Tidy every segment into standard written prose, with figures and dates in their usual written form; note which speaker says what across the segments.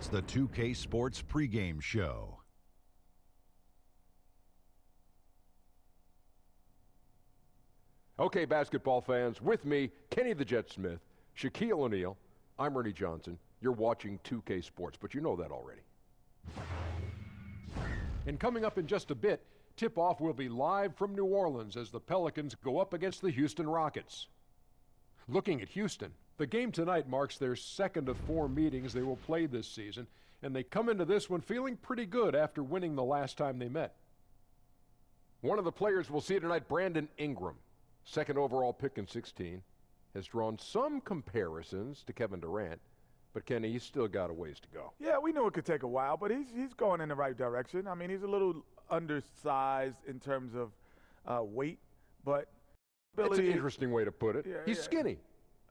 Speaker 1: It's the 2K Sports pregame show.
Speaker 2: Okay, basketball fans, with me, Kenny the Jet Smith, Shaquille O'Neal, I'm Ernie Johnson. You're watching 2K Sports, but you know that already. And coming up in just a bit, tip-off will be live from New Orleans as the Pelicans go up against the Houston Rockets. Looking at Houston, the game tonight marks their second of 4 meetings they will play this season, and they come into this one feeling pretty good after winning the last time they met. One of the players we'll see tonight, Brandon Ingram, second overall pick in 16, has drawn some comparisons to Kevin Durant, but Kenny, he's still got a ways to go.
Speaker 3: Yeah, we knew it could take a while, but he's going in the right direction. I mean, he's a little undersized in terms of weight, but
Speaker 2: It's an interesting way to put it.
Speaker 3: Yeah,
Speaker 2: he's skinny.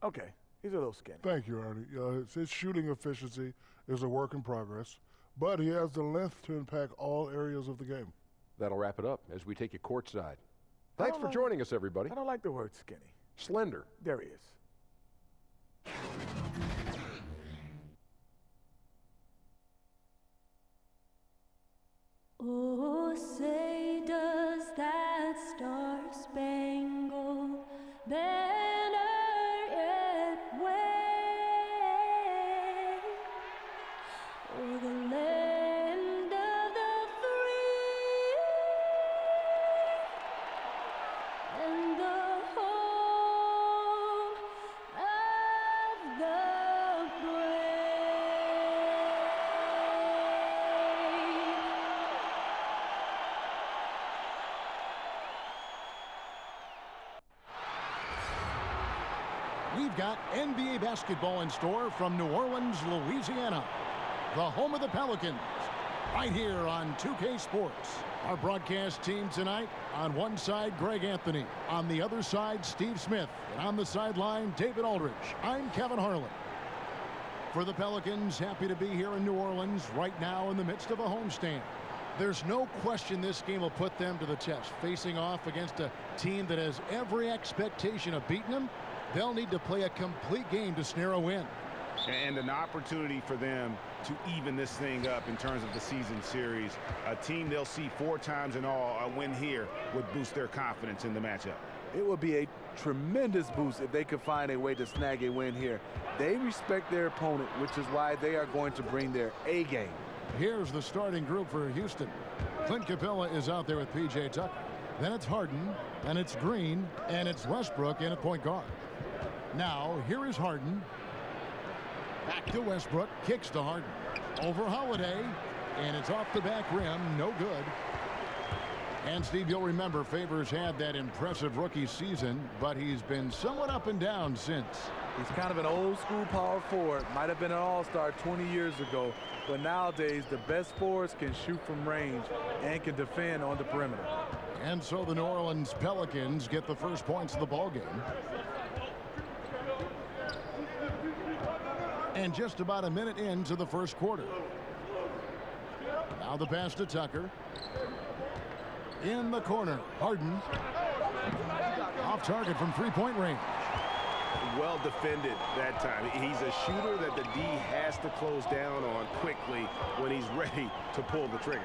Speaker 3: Okay, he's a little skinny.
Speaker 4: Thank you, Ernie. His shooting efficiency is a work in progress, but he has the length to impact all areas of the game.
Speaker 2: That'll wrap it up as we take you courtside. Thanks for joining us, everybody.
Speaker 3: I don't like the word skinny.
Speaker 2: Slender.
Speaker 3: There he is.
Speaker 5: Oh, say does that star-spangled banner yet wave o'er the land of the free and the home of the
Speaker 6: We've got NBA basketball in store from New Orleans, Louisiana, the home of the Pelicans, right here on 2K Sports. Our broadcast team tonight, on one side, Greg Anthony. On the other side, Steve Smith. And on the sideline, David Aldridge. I'm Kevin Harlan. For the Pelicans, happy to be here in New Orleans right now in the midst of a homestand. There's no question this game will put them to the test. Facing off against a team that has every expectation of beating them, they'll need to play a complete game to snare a win.
Speaker 7: And an opportunity for them to even this thing up in terms of the season series. A team they'll see 4 times in all, a win here would boost their confidence in the matchup.
Speaker 3: It would be a tremendous boost if they could find a way to snag a win here. They respect their opponent, which is why they are going to bring their A game.
Speaker 6: Here's the starting group for Houston. Clint Capella is out there with P.J. Tucker. Then it's Harden, and it's Green, and it's Westbrook in at point guard. Now, here is Harden. Back to Westbrook, kicks to Harden. Over Holiday, and it's off the back rim, no good. And Steve, you'll remember Favors had that impressive rookie season, but he's been somewhat up and down since.
Speaker 3: He's kind of an old school power forward. Might have been an all-star 20 years ago, but nowadays the best forwards can shoot from range and can defend on the perimeter.
Speaker 6: And so the New Orleans Pelicans get the first points of the ballgame. And just about a minute into the first quarter. Now the pass to Tucker. In the corner, Harden. Off target from three-point range.
Speaker 7: Well defended that time. He's a shooter that the D has to close down on quickly when he's ready to pull the trigger.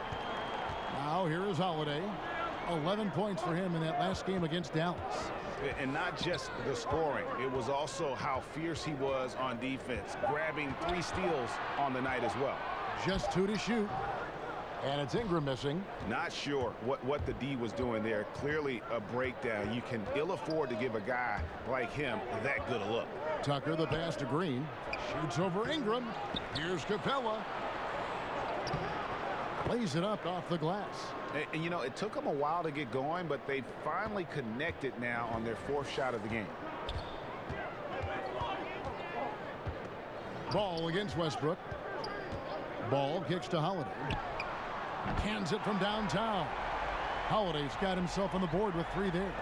Speaker 6: Now here is Holiday. 11 points for him in that last game against Dallas.
Speaker 7: And not just the scoring. It was also how fierce he was on defense, grabbing 3 steals on the night as well.
Speaker 6: Just 2 to shoot. And it's Ingram missing.
Speaker 7: Not sure what the D was doing there. Clearly a breakdown. You can ill afford to give a guy like him that good a look.
Speaker 6: Tucker, the pass to Green. Shoots over Ingram. Here's Capella. Lays it up off the glass.
Speaker 7: And you know, it took them a while to get going, but they finally connected now on their 4th shot of the game.
Speaker 6: Ball against Westbrook. Ball kicks to Holiday. Cans it from downtown. Holiday's got himself on the board with 3 there.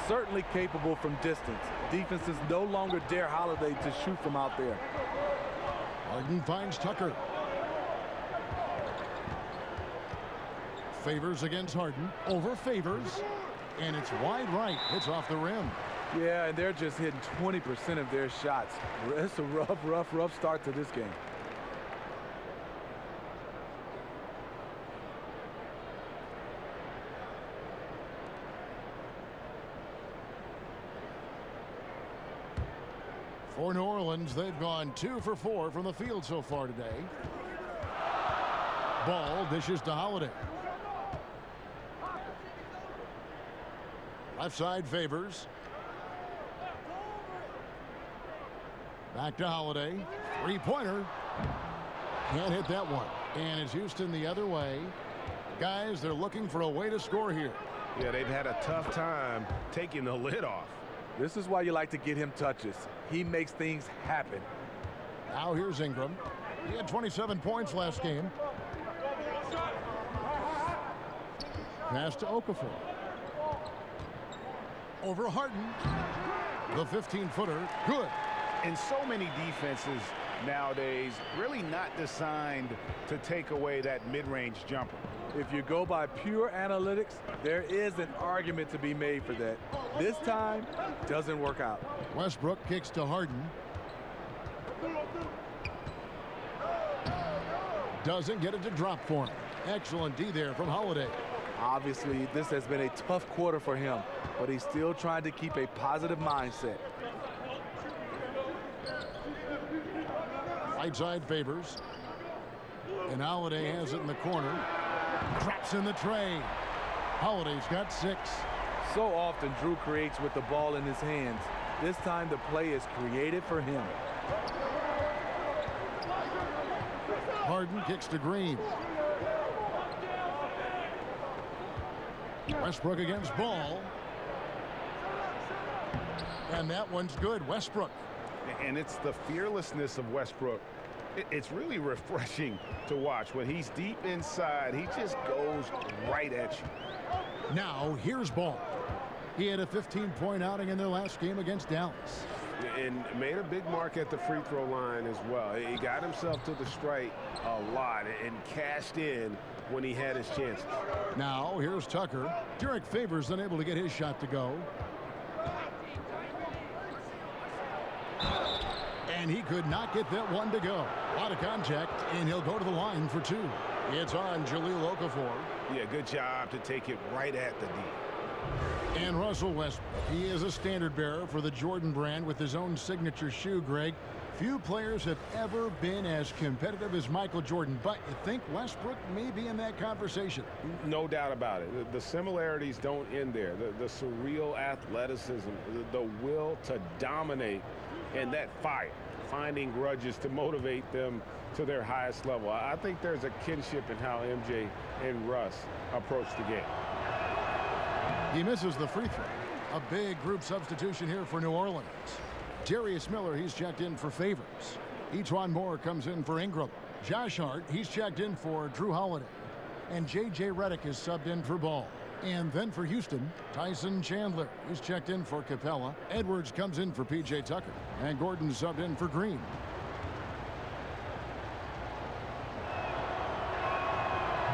Speaker 3: Certainly capable from distance. Defenses no longer dare Holiday to shoot from out there.
Speaker 6: Harden finds Tucker. Favors against Harden. Over Favors. And it's wide right. Hits off the rim.
Speaker 3: Yeah, and they're just hitting 20% of their shots. It's a rough start to this game.
Speaker 6: For New Orleans, they've gone 2 for 4 from the field so far today. Ball dishes to Holiday. Left side favors. Back to Holiday. Three-pointer. Can't hit that one. And it's Houston the other way. Guys, they're looking for a way to score here.
Speaker 7: Yeah, they've had a tough time taking the lid off.
Speaker 3: This is why you like to get him touches. He makes things happen.
Speaker 6: Now here's Ingram. He had 27 points last game. Pass to Okafor. Over Harden. The 15-footer. Good.
Speaker 7: And so many defenses nowadays really not designed to take away that mid-range jumper.
Speaker 3: If you go by pure analytics, there is an argument to be made for that. This time, doesn't work out.
Speaker 6: Westbrook kicks to Harden. Doesn't get it to drop for him. Excellent D there from Holiday.
Speaker 3: Obviously, this has been a tough quarter for him, but he's still trying to keep a positive mindset.
Speaker 6: Right side favors. And Holiday has it in the corner. Drops in the tray. Holiday's got 6.
Speaker 3: So often, Drew creates with the ball in his hands. This time, the play is created for him.
Speaker 6: Harden kicks to Green. Westbrook against Ball. And that one's good. Westbrook.
Speaker 7: And it's the fearlessness of Westbrook. It's really refreshing to watch. When he's deep inside, he just goes right at you.
Speaker 6: Now, here's Ball. He had a 15-point outing in their last game against Dallas.
Speaker 8: And made a big mark at the free throw line as well. He got himself to the strike a lot and cashed in when he had his chances.
Speaker 6: Now, here's Tucker. Derek Favors unable to get his shot to go. And he could not get that one to go. Out of contact, and he'll go to the line for 2. It's on Jahlil Okafor.
Speaker 7: Yeah, good job to take it right at the D.
Speaker 6: And Russell Westbrook. He is a standard bearer for the Jordan brand with his own signature shoe, Greg. Few players have ever been as competitive as Michael Jordan, but you think Westbrook may be in that conversation.
Speaker 8: No doubt about it. The similarities don't end there. The surreal athleticism, the will to dominate, and that fire, finding grudges to motivate them to their highest level. I think there's a kinship in how MJ and Russ approach the game.
Speaker 6: He misses the free throw. A big group substitution here for New Orleans. Darius Miller, he's checked in for Favors. Etuan Moore comes in for Ingram. Josh Hart, he's checked in for Drew Holiday. And J.J. Redick is subbed in for Ball. And then for Houston, Tyson Chandler, he's checked in for Capella. Edwards comes in for P.J. Tucker. And Gordon subbed in for Green.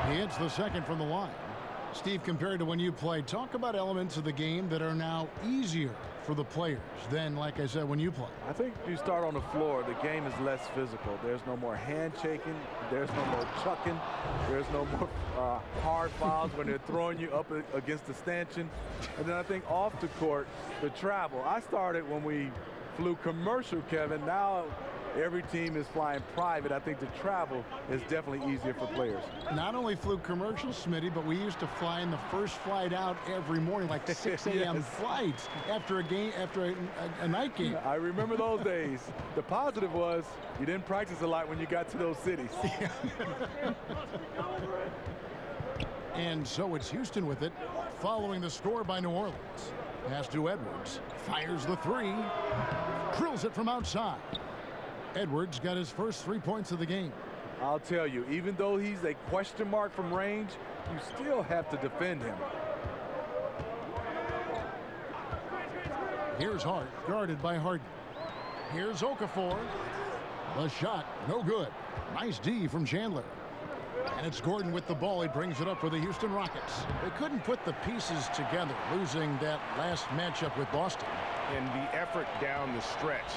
Speaker 6: He hits the second from the line. Steve, compared to when you played, talk about elements of the game that are now easier for the players than, like I said, when you play.
Speaker 3: I think you start on the floor, the game is less physical. There's no more handshaking. There's no more chucking. There's no more hard fouls when they're throwing you up against the stanchion. And then I think off the court, the travel. I started when we flew commercial, Kevin. Now every team is flying private. I think the travel is definitely easier for players.
Speaker 6: Not only flew commercial, Smitty, but we used to fly in the first flight out every morning, like 6 a.m.
Speaker 3: Yes.
Speaker 6: flights after a game, after a night game.
Speaker 3: I remember those days. The positive was you didn't practice a lot when you got to those cities.
Speaker 6: And so it's Houston with it, following the score by New Orleans. Pass to Edwards. Fires the 3. Drills it from outside. Edwards got his first 3 points of the game.
Speaker 3: I'll tell you, even though he's a question mark from range, you still have to defend him.
Speaker 6: Here's Hart, guarded by Harden. Here's Okafor. The shot, no good. Nice D from Chandler. And it's Gordon with the ball. He brings it up for the Houston Rockets. They couldn't put the pieces together, losing that last matchup with Boston.
Speaker 7: And the effort down the stretch,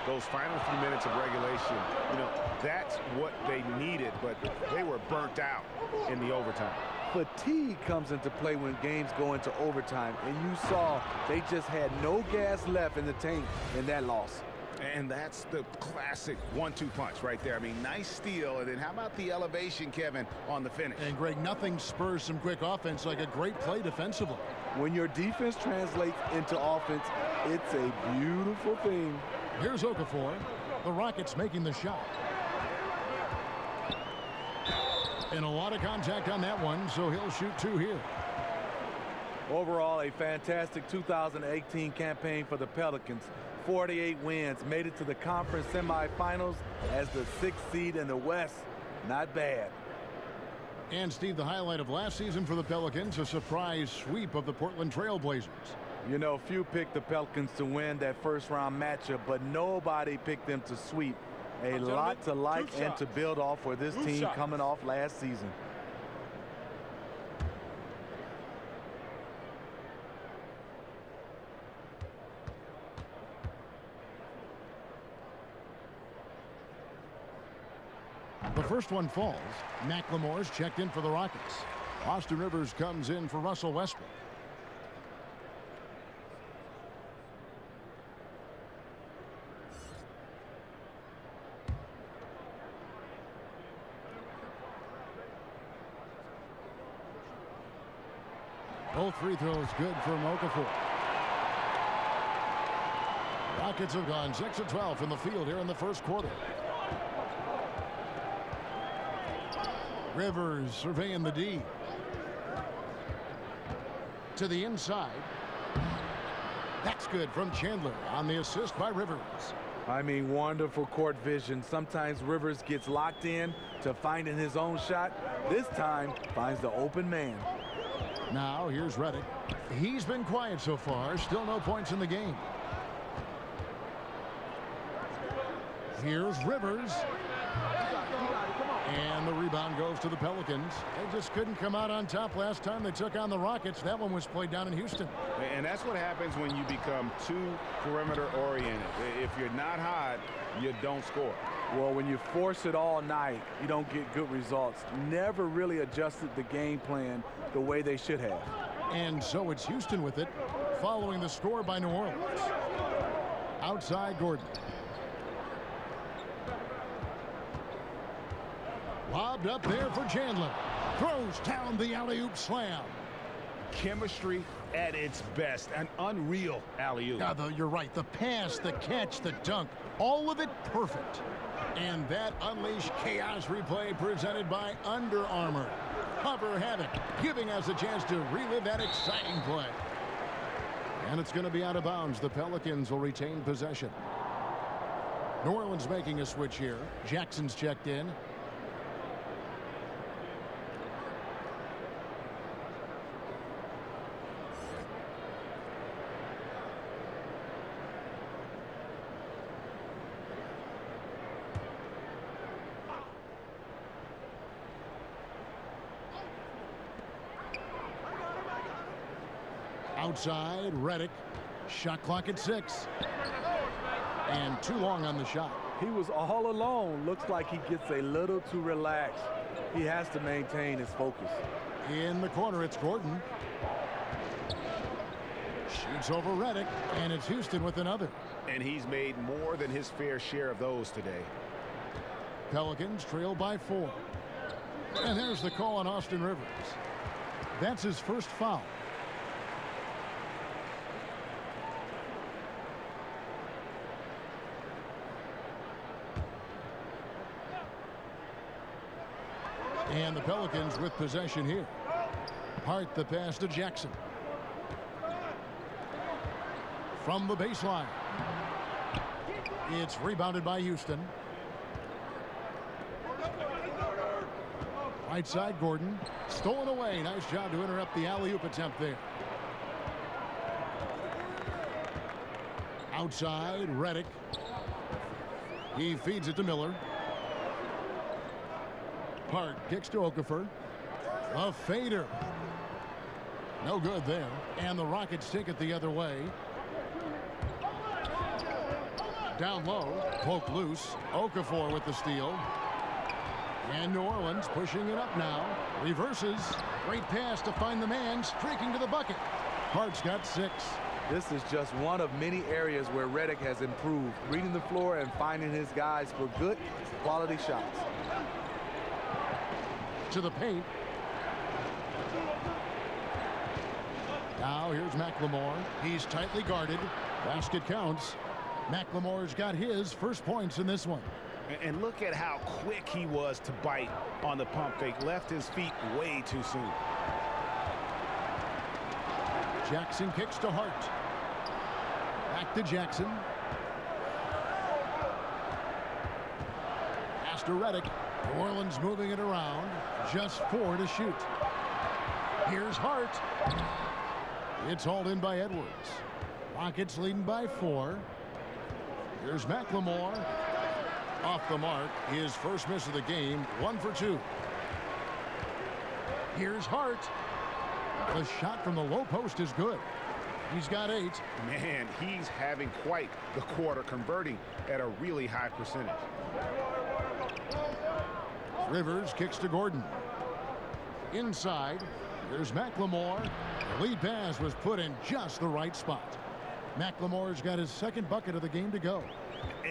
Speaker 7: those final few minutes of regulation, you know, that's what they needed, but they were burnt out in the overtime.
Speaker 3: Fatigue comes into play when games go into overtime, and you saw they just had no gas left in the tank in that loss.
Speaker 7: And that's the classic 1-2 punch right there. I mean, nice steal. And then how about the elevation, Kevin, on the finish?
Speaker 6: And, Greg, nothing spurs some quick offense like a great play defensively.
Speaker 3: When your defense translates into offense, it's a beautiful thing.
Speaker 6: Here's Okafor. The Rockets making the shot. And a lot of contact on that one, so he'll shoot 2 here.
Speaker 3: Overall, a fantastic 2018 campaign for the Pelicans. 48 wins, made it to the conference semifinals as the 6th seed in the West. Not bad.
Speaker 6: And, Steve, the highlight of last season for the Pelicans, a surprise sweep of the Portland Trail Blazers.
Speaker 3: You know, few picked the Pelicans to win that first-round matchup, but nobody picked them to sweep. A lot to like and to build off for this team coming off last season.
Speaker 6: The first one falls. McLemore's checked in for the Rockets. Austin Rivers comes in for Russell Westbrook. Both free throws good from Okafor. Rockets have gone 6 of 12 from the field here in the first quarter. Rivers surveying the D. To the inside. That's good from Chandler on the assist by Rivers.
Speaker 3: I mean, wonderful court vision. Sometimes Rivers gets locked in to finding his own shot. This time, finds the open man.
Speaker 6: Now, here's Redick. He's been quiet so far. Still no points in the game. Here's Rivers. And the rebound goes to the Pelicans. They just couldn't come out on top last time they took on the Rockets. That one was played down in Houston.
Speaker 7: And that's what happens when you become too perimeter oriented. If you're not hot, you don't score.
Speaker 3: Well, when you force it all night, you don't get good results. Never really adjusted the game plan the way they should have.
Speaker 6: And so it's Houston with it, following the score by New Orleans. Outside Gordon. Lobbed up there for Chandler. Throws down the alley-oop slam.
Speaker 7: Chemistry at its best. An unreal alley-oop.
Speaker 6: Yeah, you're right. The pass, the catch, the dunk, all of it perfect. And that unleashed chaos replay presented by Under Armour. Cover Havoc, giving us a chance to relive that exciting play. And it's going to be out of bounds. The Pelicans will retain possession. New Orleans making a switch here. Jackson's checked in. Outside, Redick. Shot clock at 6. And too long on the shot.
Speaker 3: He was all alone. Looks like he gets a little too relaxed. He has to maintain his focus.
Speaker 6: In the corner, it's Gordon. Shoots over Redick, and it's Houston with another.
Speaker 7: And he's made more than his fair share of those today.
Speaker 6: Pelicans trail by 4. And there's the call on Austin Rivers. That's his first foul. And the Pelicans with possession here. Hart the pass to Jackson. From the baseline. It's rebounded by Houston. Right side, Gordon. Stolen away. Nice job to interrupt the alley-oop attempt there. Outside, Redick. He feeds it to Miller. Hart kicks to Okafor. A fader. No good there. And the Rockets take it the other way. Down low. Poke loose. Okafor with the steal. And New Orleans pushing it up now. Reverses. Great pass to find the man streaking to the bucket. Hart's got 6.
Speaker 3: This is just one of many areas where Redick has improved, reading the floor and finding his guys for good quality shots.
Speaker 6: To the paint. Now here's McLemore. He's tightly guarded. Basket counts. McLemore's got his first points in this one.
Speaker 7: And look at how quick he was to bite on the pump fake. Left his feet way too soon.
Speaker 6: Jackson kicks to Hart. Back to Jackson. Pass to Redick. New Orleans moving it around. Just 4 to shoot. Here's Hart. It's hauled in by Edwards. Rockets leading by 4. Here's McLemore. Off the mark. His first miss of the game. 1 for 2. Here's Hart. The shot from the low post is good. He's got 8.
Speaker 7: Man, he's having quite the quarter, converting at a really high percentage.
Speaker 6: Rivers kicks to Gordon. Inside. Here's McLemore. The lead pass was put in just the right spot. McLemore's got his second bucket of the game to go.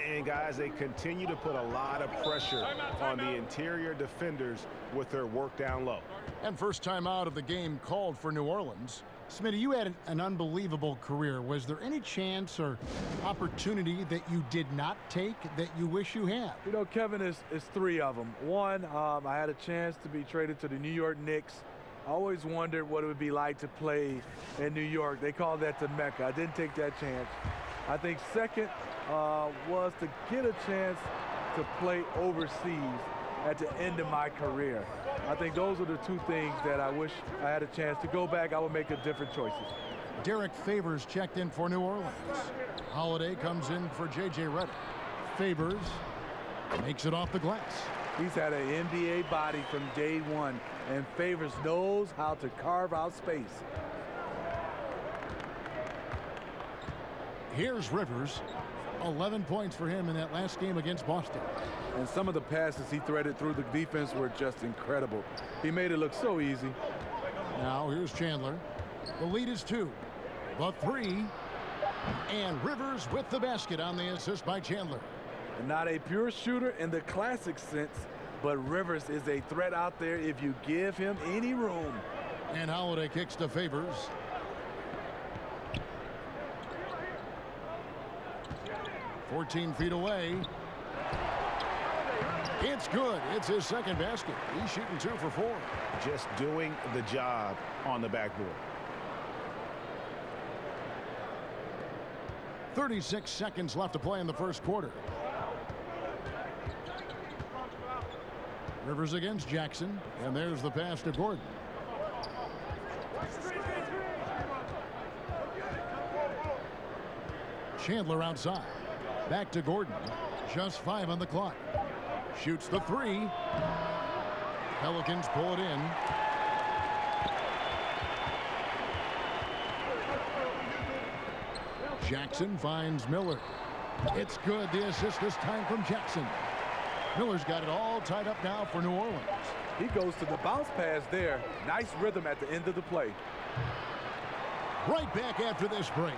Speaker 7: And guys, they continue to put a lot of pressure on the interior defenders with their work down low.
Speaker 6: And first time out of the game called for New Orleans. Smitty, you had an unbelievable career. Was there any chance or opportunity that you did not take that you wish you had?
Speaker 3: You know, Kevin, is 3 of them. One, I had a chance to be traded to the New York Knicks. I always wondered what it would be like to play in New York. They call that the Mecca. I didn't take that chance. I think second was to get a chance to play overseas at the end of my career. I think those are the 2 things that I wish I had a chance to go back. I would make a different choices.
Speaker 6: Derek Favors checked in for New Orleans. Holiday comes in for J.J. Redick. Favors makes it off the glass.
Speaker 3: He's had an NBA body from day one, and Favors knows how to carve out space.
Speaker 6: Here's Rivers. 11 points for him in that last game against Boston.
Speaker 3: And some of the passes he threaded through the defense were just incredible. He made it look so easy.
Speaker 6: Now here's Chandler. The lead is 2. The 3. And Rivers with the basket on the assist by Chandler.
Speaker 3: Not a pure shooter in the classic sense, but Rivers is a threat out there if you give him any room.
Speaker 6: And Holiday kicks to Favors. "14 feet away. It's good. It's his second basket. He's shooting 2 for 4.
Speaker 7: Just doing the job on the backboard.
Speaker 6: 36 seconds left to play in the first quarter. Rivers against Jackson, and there's the pass to Gordon. Chandler outside. Back to Gordon. Just 5 on the clock. Shoots the 3. Pelicans pull it in. Jackson finds Miller. It's good. The assist this time from Jackson. Miller's got it all tied up now for New Orleans.
Speaker 3: He goes to the bounce pass there. Nice rhythm at the end of the play.
Speaker 6: Right back after this break.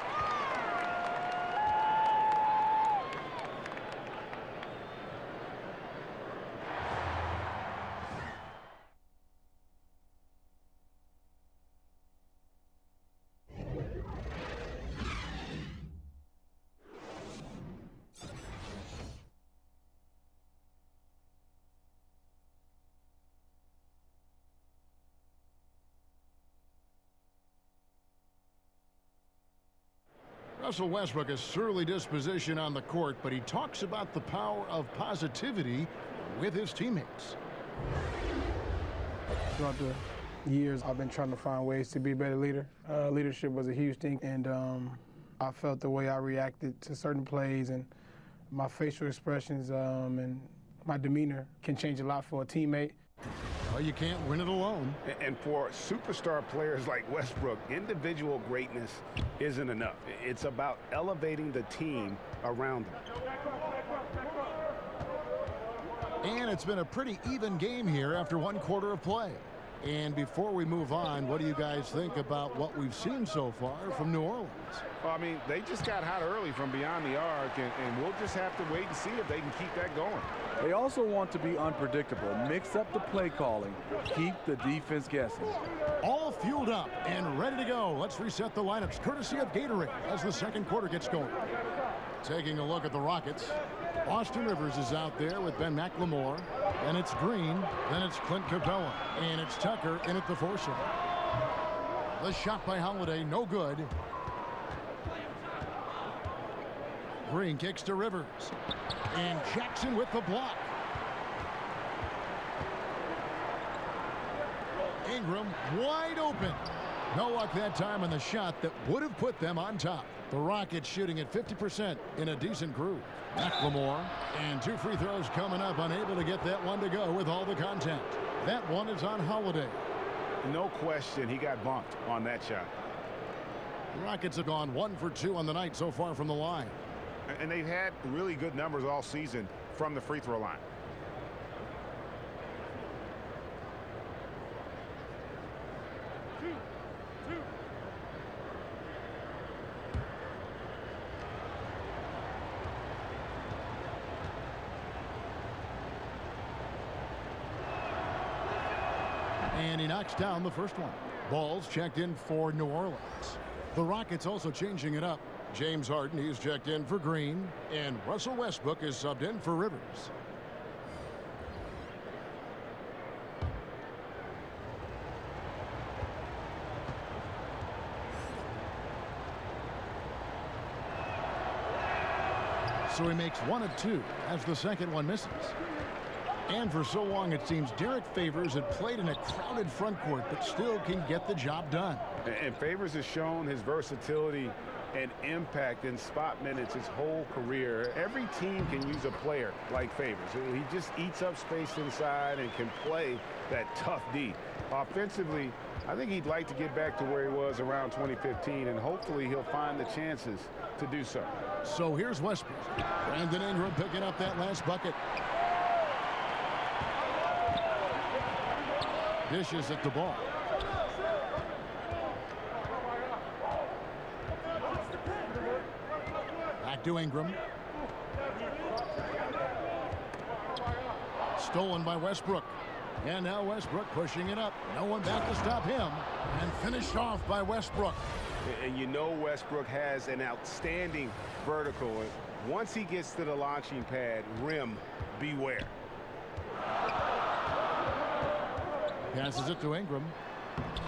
Speaker 6: Russell Westbrook is surly disposition on the court, but he talks about the power of positivity with his teammates.
Speaker 9: Throughout the years, I've been trying to find ways to be a better leader. Leadership was a huge thing, and I felt the way I reacted to certain plays and my facial expressions and my demeanor can change a lot for a teammate.
Speaker 6: Well, you can't win it alone.
Speaker 7: And for superstar players like Westbrook, individual greatness isn't enough. It's about elevating the team around them.
Speaker 6: And it's been a pretty even game here after 1 quarter of play. And before we move on, what do you guys think about what we've seen so far from New Orleans?
Speaker 7: Well, I mean, they just got hot early from beyond the arc, and we'll just have to wait and see if they can keep that going.
Speaker 3: They also want to be unpredictable. Mix up the play calling. Keep the defense guessing.
Speaker 6: All fueled up and ready to go. Let's reset the lineups courtesy of Gatorade as the second quarter gets going. Taking a look at the Rockets. Austin Rivers is out there with Ben McLemore. Then it's Green. Then it's Clint Capella. And it's Tucker in at the foursome. The shot by Holiday, no good. Green kicks to Rivers. And Jackson with the block. Ingram wide open. No luck that time on the shot that would have put them on top. The Rockets shooting at 50% in a decent groove. McLemore and 2 free throws coming up, unable to get that one to go with all the contact. That one is on Holiday.
Speaker 7: No question he got bumped on that shot.
Speaker 6: The Rockets have gone 1 for 2 on the night so far from the line.
Speaker 7: And they've had really good numbers all season from the free throw line.
Speaker 6: And he knocks down the first one. Ball's checked in for New Orleans. The Rockets also changing it up. James Harden, he's checked in for Green. And Russell Westbrook is subbed in for Rivers. So he makes 1 of 2 as the second one misses. And for so long, it seems Derek Favors had played in a crowded front court, but still can get the job done.
Speaker 7: And Favors has shown his versatility and impact in spot minutes his whole career. Every team can use a player like Favors. He just eats up space inside and can play that tough D. Offensively, I think he'd like to get back to where he was around 2015, and hopefully he'll find the chances to do so.
Speaker 6: So here's Westbrook. Brandon Ingram picking up that last bucket. Dishes at the ball. Back to Ingram. Stolen by Westbrook. And now Westbrook pushing it up. No one back to stop him. And finished off by Westbrook.
Speaker 7: And you know Westbrook has an outstanding vertical. And once he gets to the launching pad, rim, beware.
Speaker 6: Passes it to Ingram.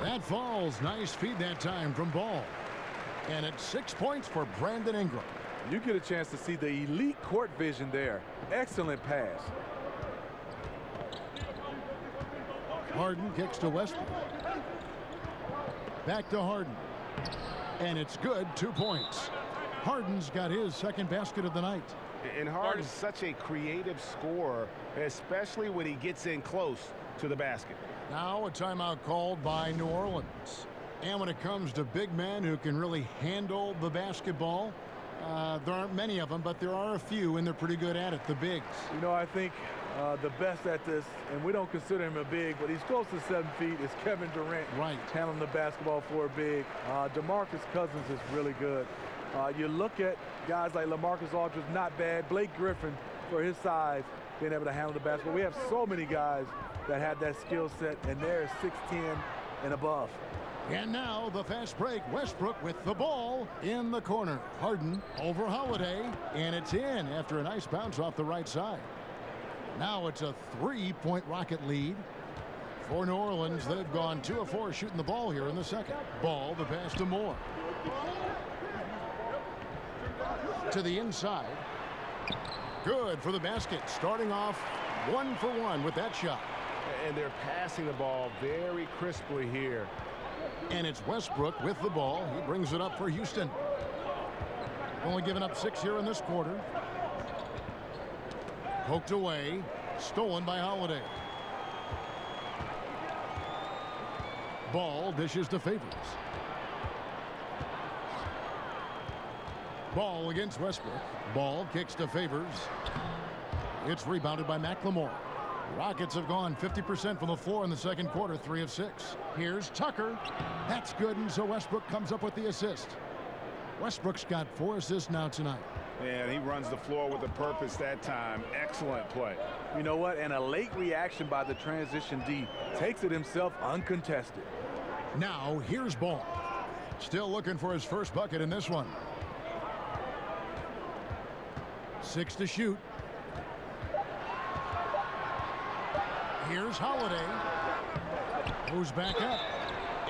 Speaker 6: That falls. Nice feed that time from Ball. And it's 6 points for Brandon Ingram.
Speaker 3: You get a chance to see the elite court vision there. Excellent pass.
Speaker 6: Harden kicks to Westbrook. Back to Harden. And it's good. 2 points. Harden's got his second basket of the night.
Speaker 7: And Harden's such a creative scorer, especially when he gets in close to the basket.
Speaker 6: Now a timeout called by New Orleans. And when it comes to big men who can really handle the basketball, there aren't many of them, but there are a few, and they're pretty good at it, the bigs.
Speaker 3: You know, I think the best at this, and we don't consider him a big, but he's close to 7 feet, is Kevin Durant.
Speaker 6: Right.
Speaker 3: Handling the basketball for a big. DeMarcus Cousins is really good. You look at guys like LaMarcus Aldridge, not bad. Blake Griffin, for his size, being able to handle the basketball. We have so many guys that have that skill set, and they're 6'10" and above.
Speaker 6: And now the fast break. Westbrook with the ball in the corner. Harden over Holiday, and it's in after a nice bounce off the right side. Now it's a 3-point Rocket lead for New Orleans. They've gone 2 of 4 shooting the ball here in the second. Ball, the pass to Moore. To the inside. Good for the basket. Starting off 1 for 1 with that shot.
Speaker 7: And they're passing the ball very crisply here.
Speaker 6: And it's Westbrook with the ball. He brings it up for Houston. Only giving up 6 here in this quarter. Poked away. Stolen by Holiday. Ball dishes to Favors. Ball against Westbrook. Ball kicks to Favors. It's rebounded by McLemore. Rockets have gone 50% from the floor in the second quarter, 3 of 6. Here's Tucker. That's good, and so Westbrook comes up with the assist. Westbrook's got 4 assists now tonight.
Speaker 7: And he runs the floor with a purpose that time. Excellent play.
Speaker 3: You know what? And a late reaction by the transition D takes it himself uncontested.
Speaker 6: Now, here's Ball. Still looking for his first bucket in this one. 6 to shoot. Here's Holiday. Moves back up.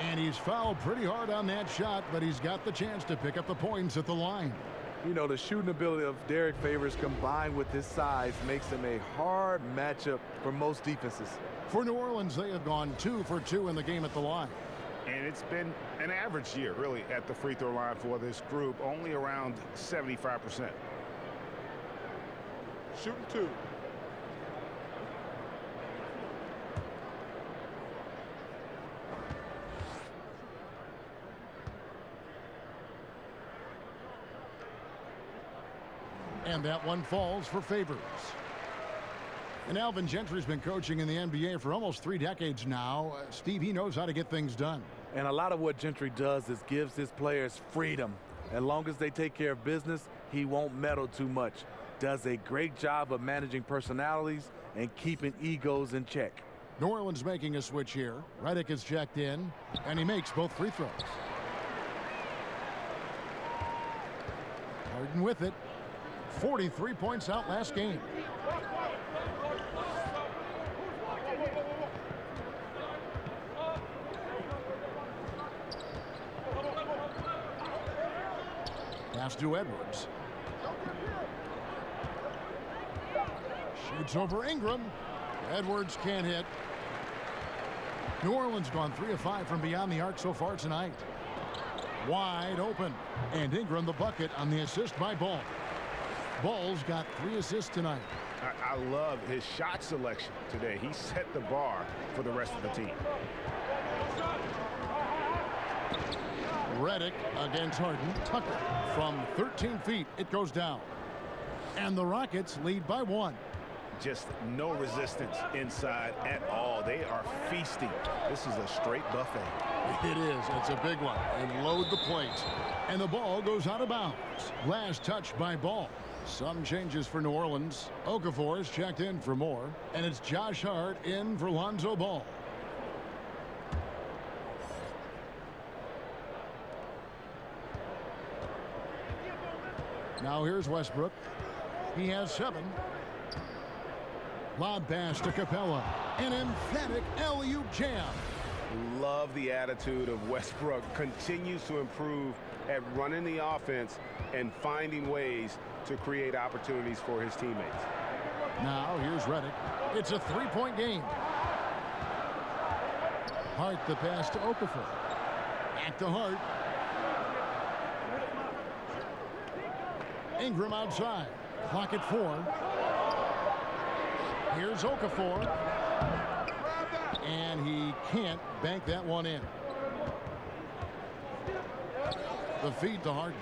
Speaker 6: And he's fouled pretty hard on that shot, but he's got the chance to pick up the points at the line.
Speaker 3: You know, the shooting ability of Derek Favors combined with his size makes him a hard matchup for most defenses.
Speaker 6: For New Orleans, they have gone 2 for 2 in the game at the line.
Speaker 7: And it's been an average year, really, at the free throw line for this group, only around 75%.
Speaker 4: Shooting 2.
Speaker 6: And that one falls for Favors. And Alvin Gentry's been coaching in the NBA for almost 3 decades now. Steve, he knows how to get things done.
Speaker 3: And a lot of what Gentry does is gives his players freedom. As long as they take care of business, he won't meddle too much. Does a great job of managing personalities and keeping egos in check.
Speaker 6: New Orleans making a switch here. Redick is checked in, and he makes both free throws. Harden with it. 43 points out last game. Pass to Edwards. Shoots over Ingram. Edwards can't hit. New Orleans gone 3 of 5 from beyond the arc so far tonight. Wide open. And Ingram the bucket on the assist by Ball. Ball's got 3 assists tonight.
Speaker 7: I love his shot selection today. He set the bar for the rest of the team.
Speaker 6: Redick against Harden. Tucker from 13 feet. It goes down. And the Rockets lead by 1.
Speaker 7: Just no resistance inside at all. They are feasting. This is a straight buffet.
Speaker 6: It is. It's a big one. And load the plate. And the ball goes out of bounds. Last touch by Ball. Some changes for New Orleans. Okafor is checked in for more. And it's Josh Hart in for Lonzo Ball. Now here's Westbrook. He has 7. Lob pass to Capella. An emphatic alley-oop jam.
Speaker 7: Love the attitude of Westbrook. Continues to improve at running the offense and finding ways to create opportunities for his teammates.
Speaker 6: Now here's Redick. It's a 3-point game. Hart the pass to Okafor. Back to Hart. Ingram outside. Clock at 4. Here's Okafor. And he can't bank that one in. The feed to Harden.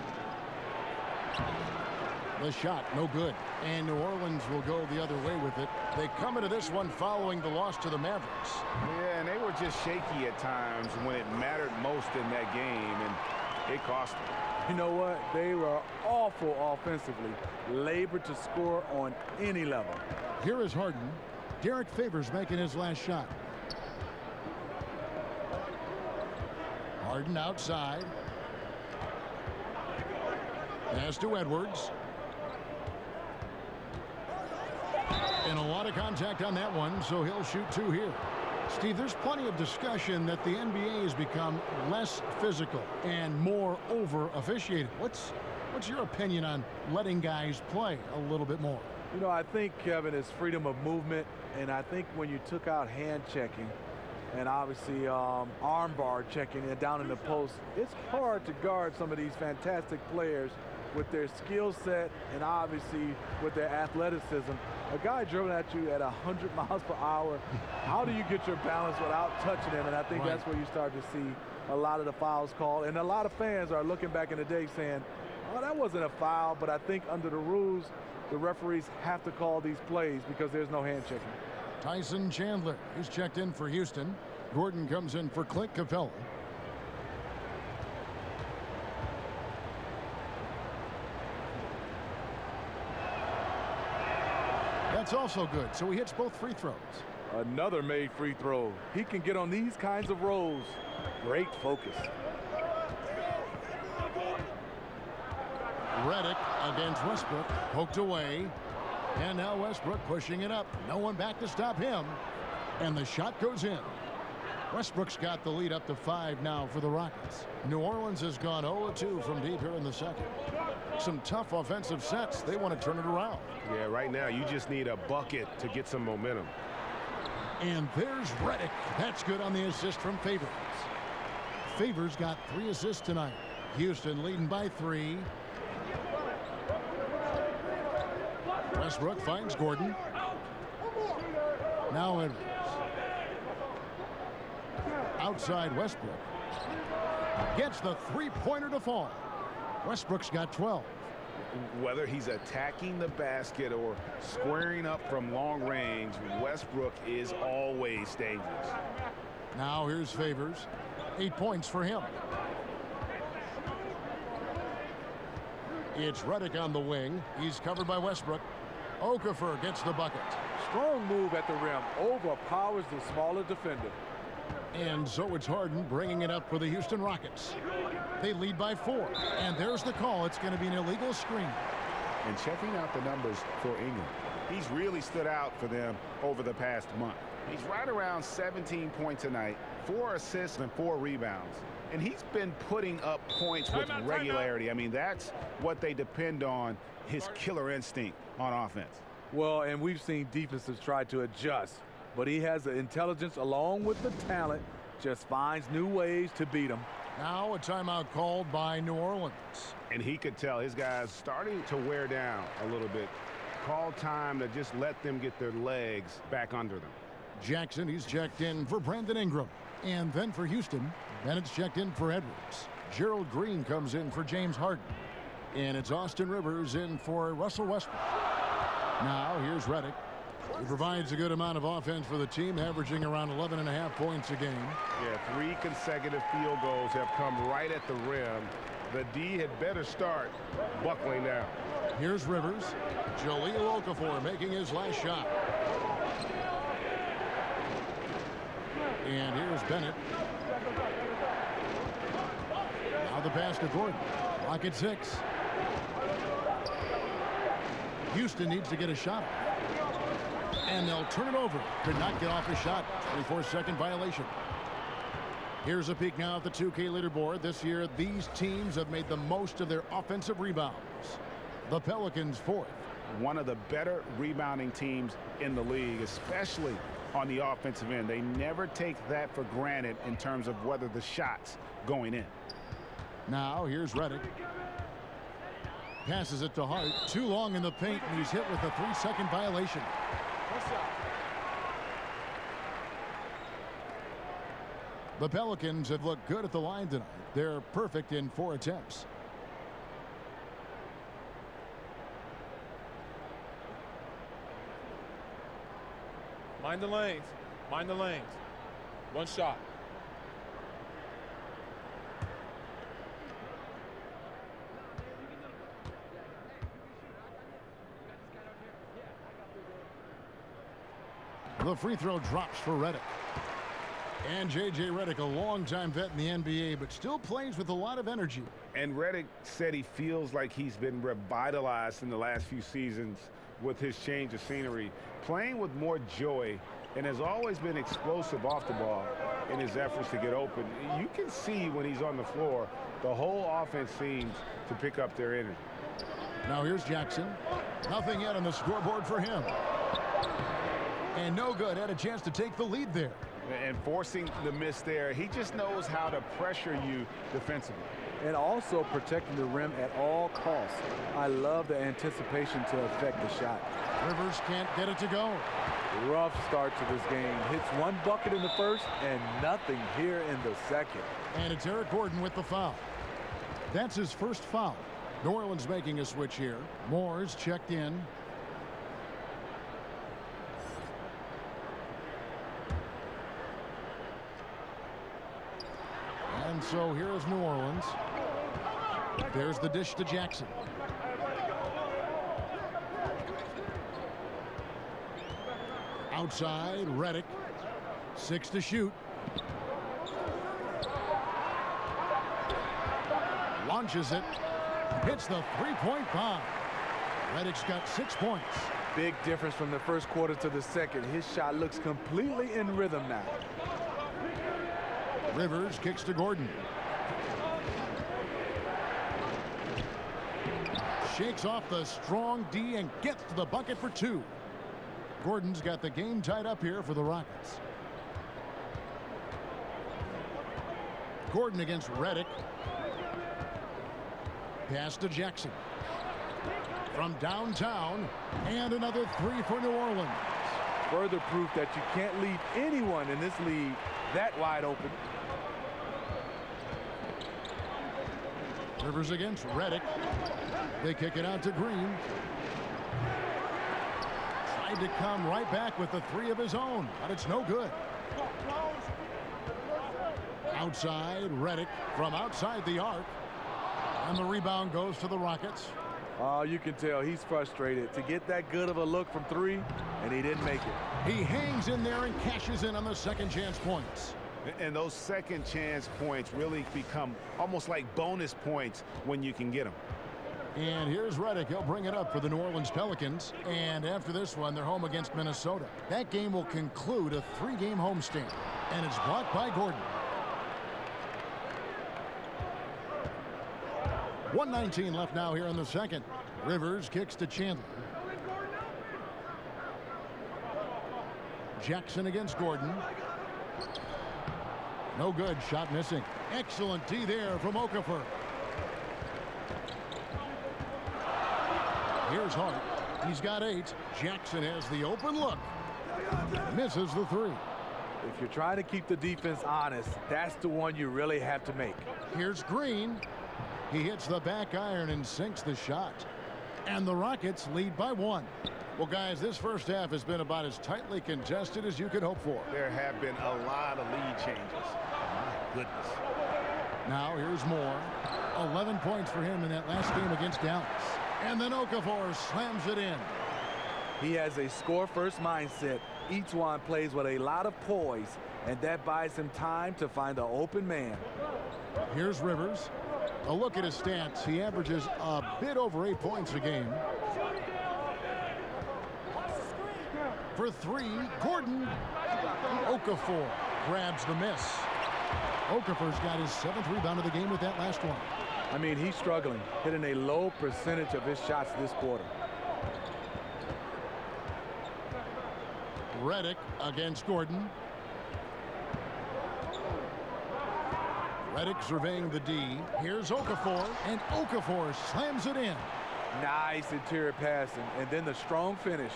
Speaker 6: The shot, no good. And New Orleans will go the other way with it. They come into this one following the loss to the Mavericks.
Speaker 7: Yeah, and they were just shaky at times when it mattered most in that game, and it cost them.
Speaker 3: You know what? They were awful offensively. Labored to score on any level.
Speaker 6: Here is Harden. Derek Favors making his last shot. Harden outside. Pass to Edwards. And a lot of contact on that one, so he'll shoot 2 here. Steve, there's plenty of discussion that the NBA has become less physical and more over-officiated. What's your opinion on letting guys play a little bit more?
Speaker 3: You know, I think, Kevin, it's freedom of movement, and I think when you took out hand checking and obviously arm bar checking and down in the post, it's hard to guard some of these fantastic players with their skill set and obviously with their athleticism. A guy driven at you at 100 miles per hour, how do you get your balance without touching him? And I think that's where you start to see a lot of the fouls called. And a lot of fans are looking back in the day saying, oh, that wasn't a foul, but I think under the rules, the referees have to call these plays because there's no hand checking.
Speaker 6: Tyson Chandler is checked in for Houston. Gordon comes in for Clint Capella. That's also good, so he hits both free throws.
Speaker 3: Another made free throw. He can get on these kinds of rolls. Great focus.
Speaker 6: Redick against Westbrook, poked away. And now Westbrook pushing it up. No one back to stop him. And the shot goes in. Westbrook's got the lead up to 5 now for the Rockets. New Orleans has gone 0-2 from deep here in the second. Some tough offensive sets. They want to turn it around.
Speaker 8: Yeah, right now you just need a bucket to get some momentum.
Speaker 6: And there's Redick. That's good on the assist from Favors. Favors got 3 assists tonight. Houston leading by 3. Westbrook finds Gordon. Now Edwards. Outside Westbrook. Gets the three-pointer to fall. Westbrook's got 12.
Speaker 8: Whether he's attacking the basket or squaring up from long range, Westbrook is always dangerous.
Speaker 6: Now here's Favors. 8 points for him. It's Redick on the wing. He's covered by Westbrook. Okafor gets the bucket.
Speaker 3: Strong move at the rim. Overpowers the smaller defender.
Speaker 6: And so it's Harden bringing it up for the Houston Rockets. They lead by 4. And there's the call. It's going to be an illegal screen.
Speaker 7: And checking out the numbers for Ingram,
Speaker 8: He's really stood out for them over the past month. He's right around 17 points a night, 4 assists and 4 rebounds. And he's been putting up points with regularity. I mean, that's what they depend on, his killer instinct on offense.
Speaker 3: Well, and we've seen defenses try to adjust, but he has the intelligence along with the talent, just finds new ways to beat them.
Speaker 6: Now a timeout called by New Orleans.
Speaker 8: And he could tell his guys starting to wear down a little bit. Call time to just let them get their legs back under them.
Speaker 6: Jackson, he's checked in for Brandon Ingram. And then for Houston, Bennett's checked in for Edwards. Gerald Green comes in for James Harden. And it's Austin Rivers in for Russell Westbrook. Now here's Redick. He provides a good amount of offense for the team, averaging around 11.5 points a game.
Speaker 8: Yeah, 3 consecutive field goals have come right at the rim. The D had better start buckling down.
Speaker 6: Here's Rivers. Jahlil Okafor making his last shot. And here's Bennett. Now the pass to Gordon. Clock at 6. Houston needs to get a shot. And they'll turn it over. Could not get off a shot. 24-second violation. Here's a peek now at the 2K leaderboard. This year, these teams have made the most of their offensive rebounds. The Pelicans 4th.
Speaker 8: One of the better rebounding teams in the league, especially on the offensive end. They never take that for granted in terms of whether the shot's going in.
Speaker 6: Now here's Redick. Passes it to Hart. Too long in the paint, and he's hit with a 3-second violation. The Pelicans have looked good at the line tonight. They're perfect in 4 attempts.
Speaker 10: Mind the lanes. Mind the lanes. One shot.
Speaker 6: The free throw drops for Redick. And J.J. Redick, a longtime vet in the NBA, but still plays with a lot of energy.
Speaker 8: And Redick said he feels like he's been revitalized in the last few seasons with his change of scenery, playing with more joy, and has always been explosive off the ball in his efforts to get open. You can see when he's on the floor, the whole offense seems to pick up their energy.
Speaker 6: Now here's Jackson. Nothing yet on the scoreboard for him. And no good. Had a chance to take the lead there.
Speaker 8: And forcing the miss there, he just knows how to pressure you defensively.
Speaker 3: And also protecting the rim at all costs. I love the anticipation to affect the shot.
Speaker 6: Rivers can't get it to go.
Speaker 3: Rough start to this game. Hits 1 bucket in the first and nothing here in the second.
Speaker 6: And it's Eric Gordon with the foul. That's his first foul. New Orleans making a switch here. Moore's checked in. so here is New Orleans. There's the dish to Jackson. Outside, Redick. 6 to shoot. Launches it. Hits the three-point bomb. Redick's got 6 points.
Speaker 3: Big difference from the first quarter to the second. His shot looks completely in rhythm now.
Speaker 6: Rivers kicks to Gordon. Shakes off the strong D and gets to the bucket for 2. Gordon's got the game tied up here for the Rockets. Gordon against Redick. Pass to Jackson. From downtown, and another 3 for New Orleans.
Speaker 3: Further proof that you can't leave anyone in this league that wide open.
Speaker 6: Rivers against Redick. They kick it out to Green. Tried to come right back with the 3 of his own, but it's no good. Outside, Redick from outside the arc. And the rebound goes to the Rockets.
Speaker 3: Oh, you can tell he's frustrated to get that good of a look from 3, and he didn't make it.
Speaker 6: He hangs in there and cashes in on the second chance points.
Speaker 7: And those second chance points really become almost like bonus points when you can get them.
Speaker 6: And here's Redick. He'll bring it up for the New Orleans Pelicans. And after this one, they're home against Minnesota. That game will conclude a 3-game homestand. And it's blocked by Gordon. 1:19 left now here in the second. Rivers kicks to Chandler. Jackson against Gordon. No good. Shot missing. Excellent D there from Okafor. Here's Hart. He's got 8. Jackson has the open look. Misses the 3.
Speaker 3: If you're trying to keep the defense honest, that's the one you really have to make.
Speaker 6: Here's Green. He hits the back iron and sinks the shot. And the Rockets lead by 1. Well, guys, this first half has been about as tightly contested as you could hope for.
Speaker 7: There have been a lot of lead changes. My goodness.
Speaker 6: Now here's Moore. 11 points for him in that last game against Dallas. And then Okafor slams it in.
Speaker 3: He has a score-first mindset. Each one plays with a lot of poise, and that buys him time to find an open man.
Speaker 6: Here's Rivers. A look at his stats. He averages a bit over 8 points a game. For 3, Gordon. Okafor grabs the miss. Okafor's got his 7th rebound of the game with that last one.
Speaker 3: I mean, he's struggling, hitting a low percentage of his shots this quarter.
Speaker 6: Redick against Gordon. Redick surveying the D. Here's Okafor, and Okafor slams it in.
Speaker 3: Nice interior passing, and then the strong finish.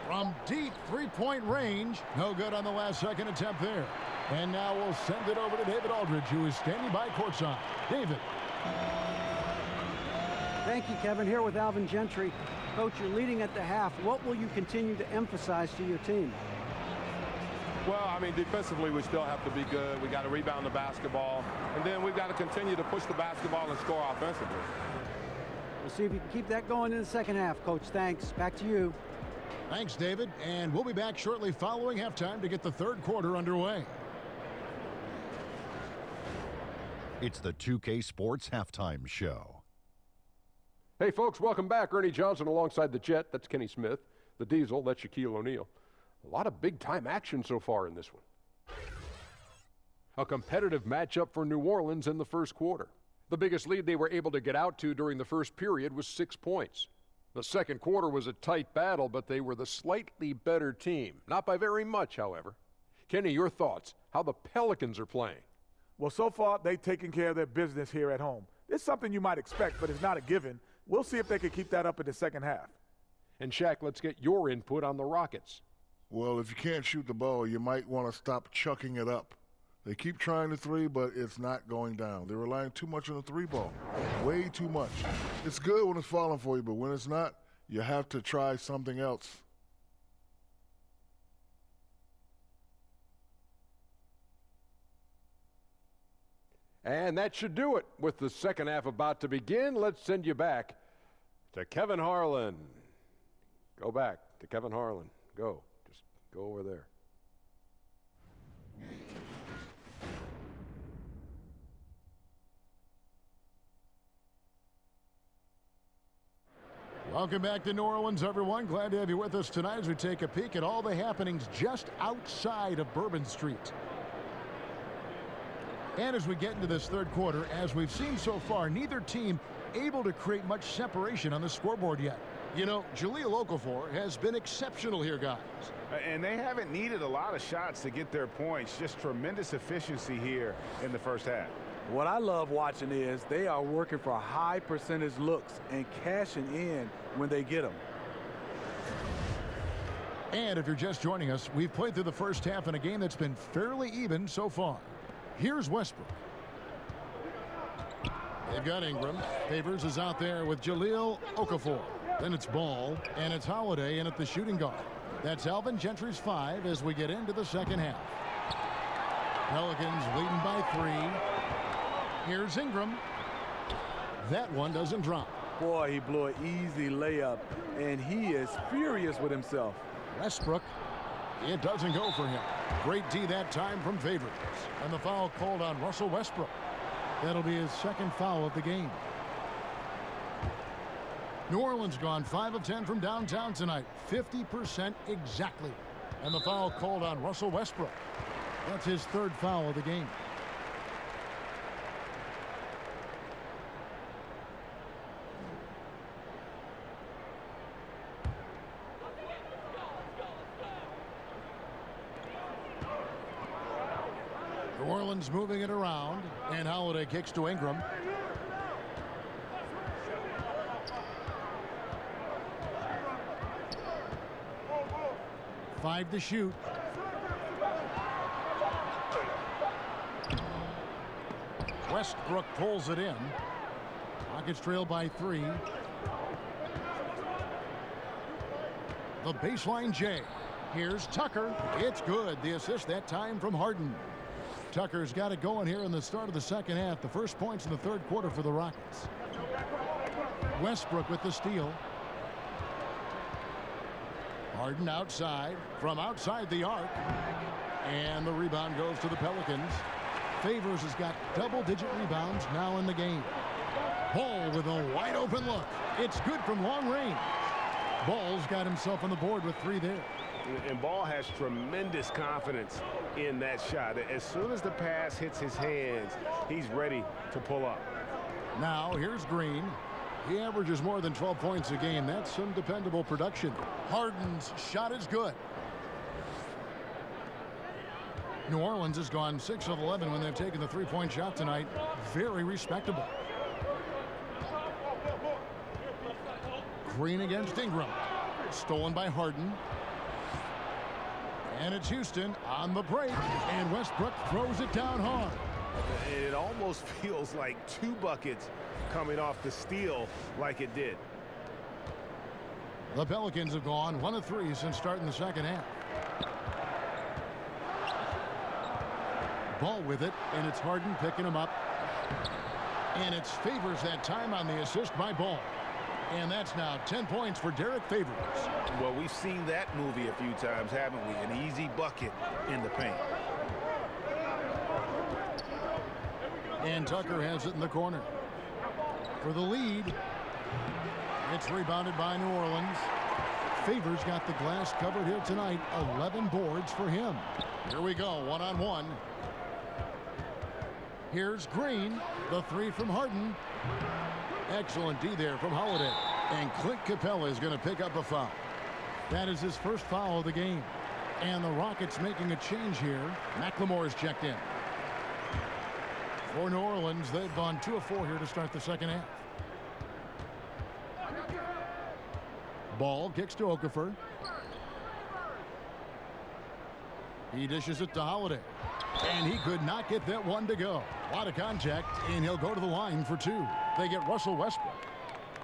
Speaker 6: From deep 3-point range. No good on the last second attempt there. And now we'll send it over to David Aldridge, who is standing by courtside. David.
Speaker 11: Thank you, Kevin. Here with Alvin Gentry. Coach, you're leading at the half. What will you continue to emphasize to your team?
Speaker 10: Well, I mean, defensively, we still have to be good. We got to rebound the basketball. And then we've got to continue to push the basketball and score offensively.
Speaker 11: We'll see if you can keep that going in the second half, Coach. Thanks. Back to you.
Speaker 6: Thanks, David. And we'll be back shortly following halftime to get the third quarter underway.
Speaker 1: It's the 2K Sports Halftime Show.
Speaker 2: Hey, folks, welcome back. Ernie Johnson alongside the Jet. That's Kenny Smith. The Diesel, that's Shaquille O'Neal. A lot of big-time action so far in this one. A competitive matchup for New Orleans in the first quarter. The biggest lead they were able to get out to during the first period was 6 points. The second quarter was a tight battle, but they were the slightly better team. Not by very much, however. Kenny, your thoughts, how the Pelicans are playing?
Speaker 12: Well, so far, they've taken care of their business here at home. It's something you might expect, but it's not a given. We'll see if they can keep that up in the second half.
Speaker 2: And Shaq, let's get your input on the Rockets.
Speaker 4: Well, if you can't shoot the ball, you might want to stop chucking it up. They keep trying the 3, but it's not going down. They're relying too much on the 3 ball. Way too much. It's good when it's falling for you, but when it's not, you have to try something else.
Speaker 2: And that should do it. With the second half about to begin, let's send you back to Kevin Harlan. Go back to Kevin Harlan. Go. Just go over there.
Speaker 6: Welcome back to New Orleans, everyone. Glad to have you with us tonight as we take a peek at all the happenings just outside of Bourbon Street. And as we get into this third quarter, as we've seen so far, neither team able to create much separation on the scoreboard yet. You know, Jahlil Okafor has been exceptional here, guys.
Speaker 7: And they haven't needed a lot of shots to get their points. Just tremendous efficiency here in the first half.
Speaker 3: What I love watching is they are working for high percentage looks and cashing in when they get them.
Speaker 6: And if you're just joining us, we've played through the first half in a game that's been fairly even so far. Here's Westbrook. They've got Ingram. Favors is out there with Jahlil Okafor. Then it's Ball, and it's Holiday in at the shooting guard. That's Alvin Gentry's 5 as we get into the second half. Pelicans leading by 3. Here's Ingram. That one doesn't drop.
Speaker 3: Boy, he blew an easy layup, and he is furious with himself.
Speaker 6: Westbrook. It doesn't go for him. Great D that time from Favors. And the foul called on Russell Westbrook. That'll be his second foul of the game. New Orleans gone 5 of 10 from downtown tonight. 50% exactly. And the foul called on Russell Westbrook. That's his third foul of the game. New Orleans moving it around, and Holiday kicks to Ingram. Five to shoot. Westbrook pulls it in. Rockets trail by 3. The baseline J. Here's Tucker. It's good. The assist that time from Harden. Tucker's got it going here in the start of the second half. The first points in the third quarter for the Rockets. Westbrook with the steal. Harden outside, from outside the arc. And the rebound goes to the Pelicans. Favors has got double-digit rebounds now in the game. Ball with a wide open look. It's good from long range. Ball's got himself on the board with 3 there.
Speaker 8: And Ball has tremendous confidence in that shot. As soon as the pass hits his hands, he's ready to pull up.
Speaker 6: Now here's Green. He averages more than 12 points a game. That's some dependable production. Harden's shot is good. New Orleans has gone 6 of 11 when they've taken the three-point shot tonight. Very respectable. Green against Ingram. Stolen by Harden. And it's Houston on the break. And Westbrook throws it down hard.
Speaker 8: And it almost feels like 2 buckets coming off the steal like it did.
Speaker 6: The Pelicans have gone 1 of 3 since starting the second half. Ball with it, and it's Harden picking him up. And it's Favors that time on the assist by Ball. And that's now 10 points for Derek Favors.
Speaker 7: Well, we've seen that movie a few times, haven't we? An easy bucket in the paint.
Speaker 6: And Tucker has it in the corner. For the lead, it's rebounded by New Orleans. Favors got the glass covered here tonight. 11 boards for him. Here we go, one-on-one. Here's Green, the 3 from Harden. Excellent D there from Holiday. And Clint Capella is going to pick up a foul. That is his first foul of the game. And the Rockets making a change here. McLemore's checked in. For New Orleans, they've gone 2 of 4 here to start the second half. Ball kicks to Okafor. He dishes it to Holiday. And he could not get that one to go. A lot of contact, and he'll go to the line for 2. They get Russell Westbrook.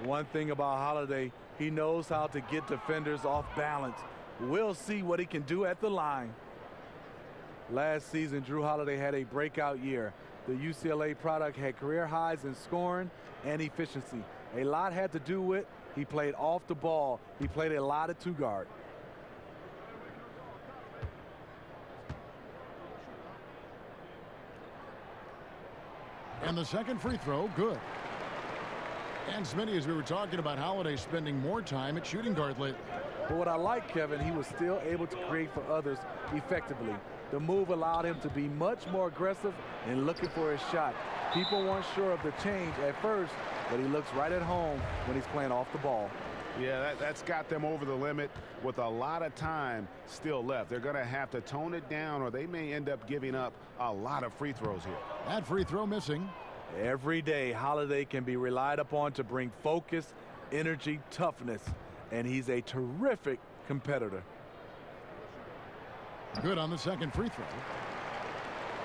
Speaker 3: One thing about Holiday, he knows how to get defenders off balance. We'll see what he can do at the line. Last season, Drew Holiday had a breakout year. The UCLA product had career highs in scoring and efficiency. A lot had to do with he played off the ball. He played a lot of two-guard.
Speaker 6: And the second free throw, good. And Smitty, as we were talking about Holiday spending more time at shooting guard lately.
Speaker 3: But what I like, Kevin, he was still able to create for others effectively. The move allowed him to be much more aggressive in looking for his shot. People weren't sure of the change at first, but he looks right at home when he's playing off the ball.
Speaker 8: Yeah, that's got them over the limit with a lot of time still left. They're going to have to tone it down, or they may end up giving up a lot of free throws here.
Speaker 6: That free throw missing.
Speaker 3: Every day, Holiday can be relied upon to bring focus, energy, toughness, and he's a terrific competitor.
Speaker 6: Good on the second free throw.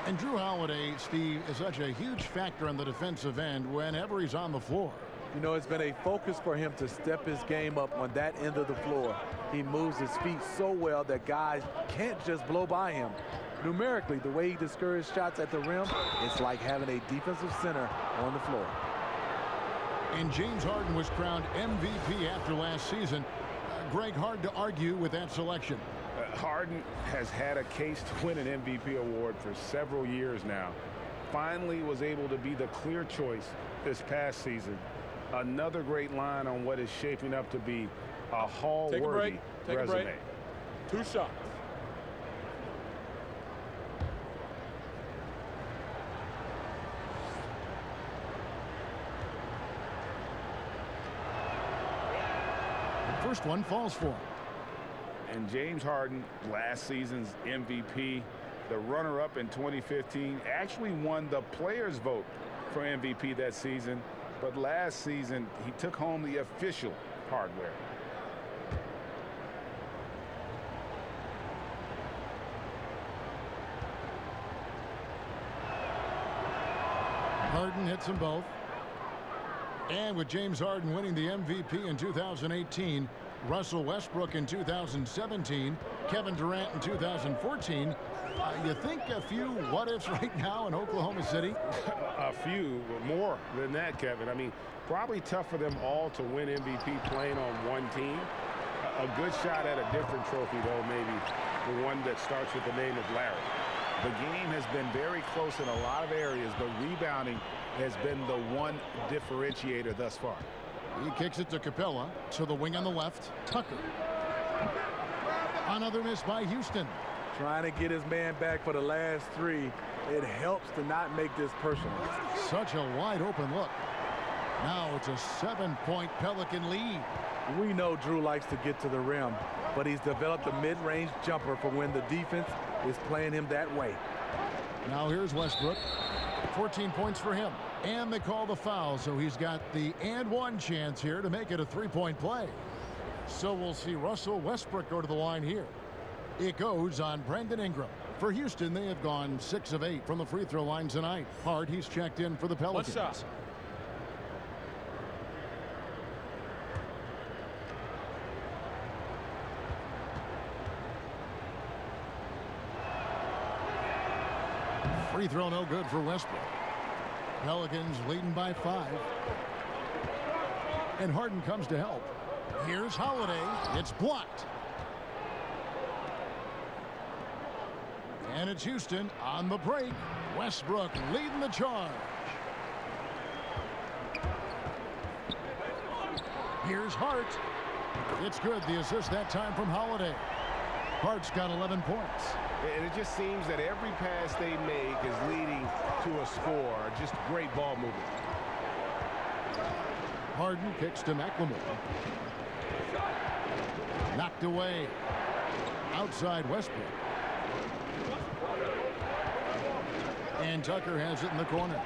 Speaker 6: And Drew Holiday, Steve, is such a huge factor on the defensive end whenever he's on the floor.
Speaker 3: You know, it's been a focus for him to step his game up on that end of the floor. He moves his feet so well that guys can't just blow by him. Numerically, the way he discourages shots at the rim, it's like having a defensive center on the floor.
Speaker 6: And James Harden was crowned MVP after last season. Greg, hard to argue with that selection.
Speaker 8: Harden has had a case to win an MVP award for several years now. Finally was able to be the clear choice this past season. Another great line on what is shaping up to be a Hall-worthy resume.
Speaker 10: 2 shots.
Speaker 6: First one falls for him.
Speaker 8: And James Harden, last season's MVP, the runner-up in 2015, actually won the players' vote for MVP that season. But last season, he took home the official hardware.
Speaker 6: Harden hits them both. And with James Harden winning the MVP in 2018, Russell Westbrook in 2017, Kevin Durant in 2014, you think a few what-ifs right now in Oklahoma City?
Speaker 8: A few, more than that, Kevin. I mean, probably tough for them all to win MVP playing on one team. A good shot at a different trophy, though, maybe the one that starts with the name of Larry. The game has been very close in a lot of areas, but rebounding has been the one differentiator thus far.
Speaker 6: He kicks it to Capella, to the wing on the left, Tucker. Another miss by Houston.
Speaker 3: Trying to get his man back for the last 3. It helps to not make this personal.
Speaker 6: Such a wide open look. Now it's a 7-point Pelican lead.
Speaker 3: We know Drew likes to get to the rim, but he's developed a mid-range jumper for when the defense is playing him that way.
Speaker 6: Now here's Westbrook. 14 points for him. And they call the foul, so he's got the and one chance here to make it a 3-point play. So we'll see Russell Westbrook go to the line here. It goes on Brandon Ingram. For Houston, they have gone 6 of 8 from the free throw line tonight. Hard, he's checked in for the Pelicans.
Speaker 10: 1 shot.
Speaker 6: Free throw no good for Westbrook. Pelicans leading by 5. And Harden comes to help. Here's Holiday. It's blocked. And it's Houston on the break. Westbrook leading the charge. Here's Hart. It's good. The assist that time from Holiday. Hart's got 11 points.
Speaker 8: And it just seems that every pass they make is leading to a score. Just great ball movement.
Speaker 6: Harden kicks to McLemore. Knocked away. Outside Westbrook. And Tucker has it in the corner.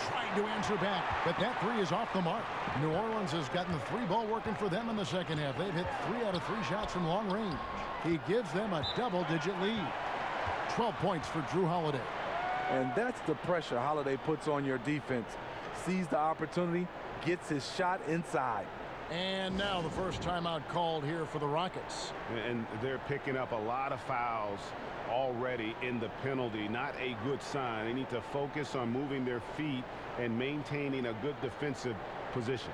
Speaker 6: Trying to answer back, but that 3 is off the mark. New Orleans has gotten the 3 ball working for them in the second half. They've hit 3 out of 3 shots from long range. He gives them a double-digit lead. 12 points for Drew Holiday.
Speaker 3: And that's the pressure Holiday puts on your defense. Sees the opportunity, gets his shot inside.
Speaker 6: And now the first timeout called here for the Rockets.
Speaker 8: And they're picking up a lot of fouls already in the penalty. Not a good sign. They need to focus on moving their feet and maintaining a good defensive position.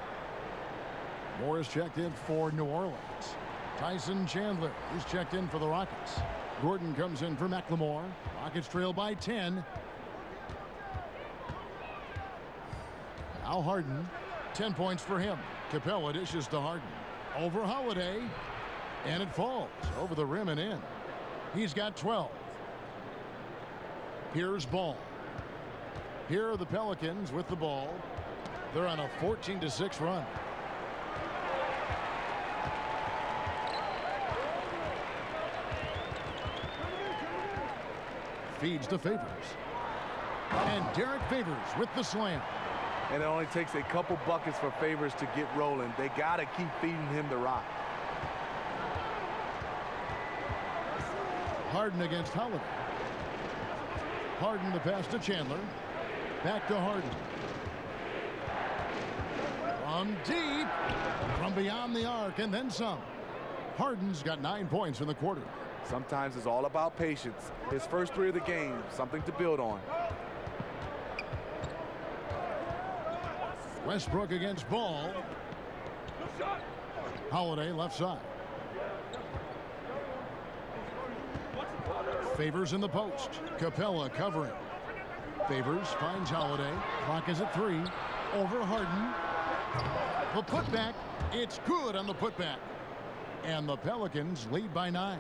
Speaker 6: Moore is checked in for New Orleans. Tyson Chandler is checked in for the Rockets. Gordon comes in for McLemore. Rockets trail by 10. Now Harden. 10 points for him. Capella dishes to Harden. Over Holiday. And it falls over the rim and in. He's got 12. Here's Ball. Here are the Pelicans with the ball. They're on a 14-6 run. Feeds to Favors. And Derek Favors with the slam.
Speaker 3: And it only takes a couple buckets for Favors to get rolling. They got to keep feeding him the rock.
Speaker 6: Harden against Holiday. Harden the pass to Chandler. Back to Harden. From deep. From beyond the arc and then some. Harden's got 9 points in the quarter.
Speaker 3: Sometimes it's all about patience. His first 3 of the game, something to build on.
Speaker 6: Westbrook against Ball. Holiday left side. Favors in the post. Capella covering. Favors finds Holiday. Clock is at 3. Over Harden. The putback. It's good on the putback. And the Pelicans lead by 9.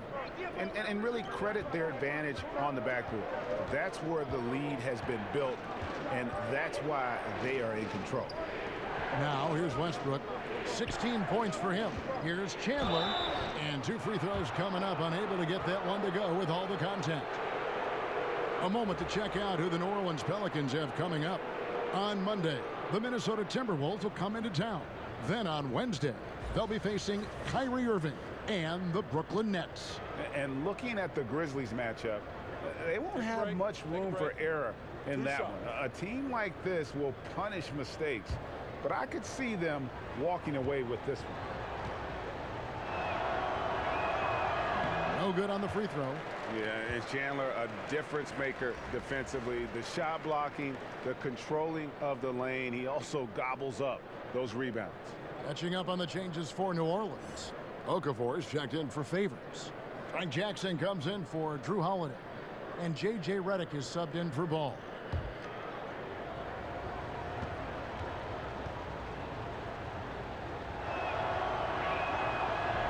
Speaker 8: And really credit their advantage on the backcourt. That's where the lead has been built, and that's why they are in control.
Speaker 6: Now here's Westbrook. 16 points for him. Here's Chandler. And 2 free throws coming up. Unable to get that one to go with all the contact. A moment to check out who the New Orleans Pelicans have coming up. On Monday, the Minnesota Timberwolves will come into town. Then on Wednesday, they'll be facing Kyrie Irving and the Brooklyn Nets.
Speaker 8: And looking at the Grizzlies matchup, they won't have much room for error in that one. A team like this will punish mistakes, but I could see them walking away with this one.
Speaker 6: No good on the free throw.
Speaker 8: Yeah, is Chandler a difference maker defensively? The shot blocking, the controlling of the lane. He also gobbles up those rebounds.
Speaker 6: Catching up on the changes for New Orleans. Okafor is checked in for Favors. Frank Jackson comes in for Drew Holiday. And J.J. Redick is subbed in for Ball.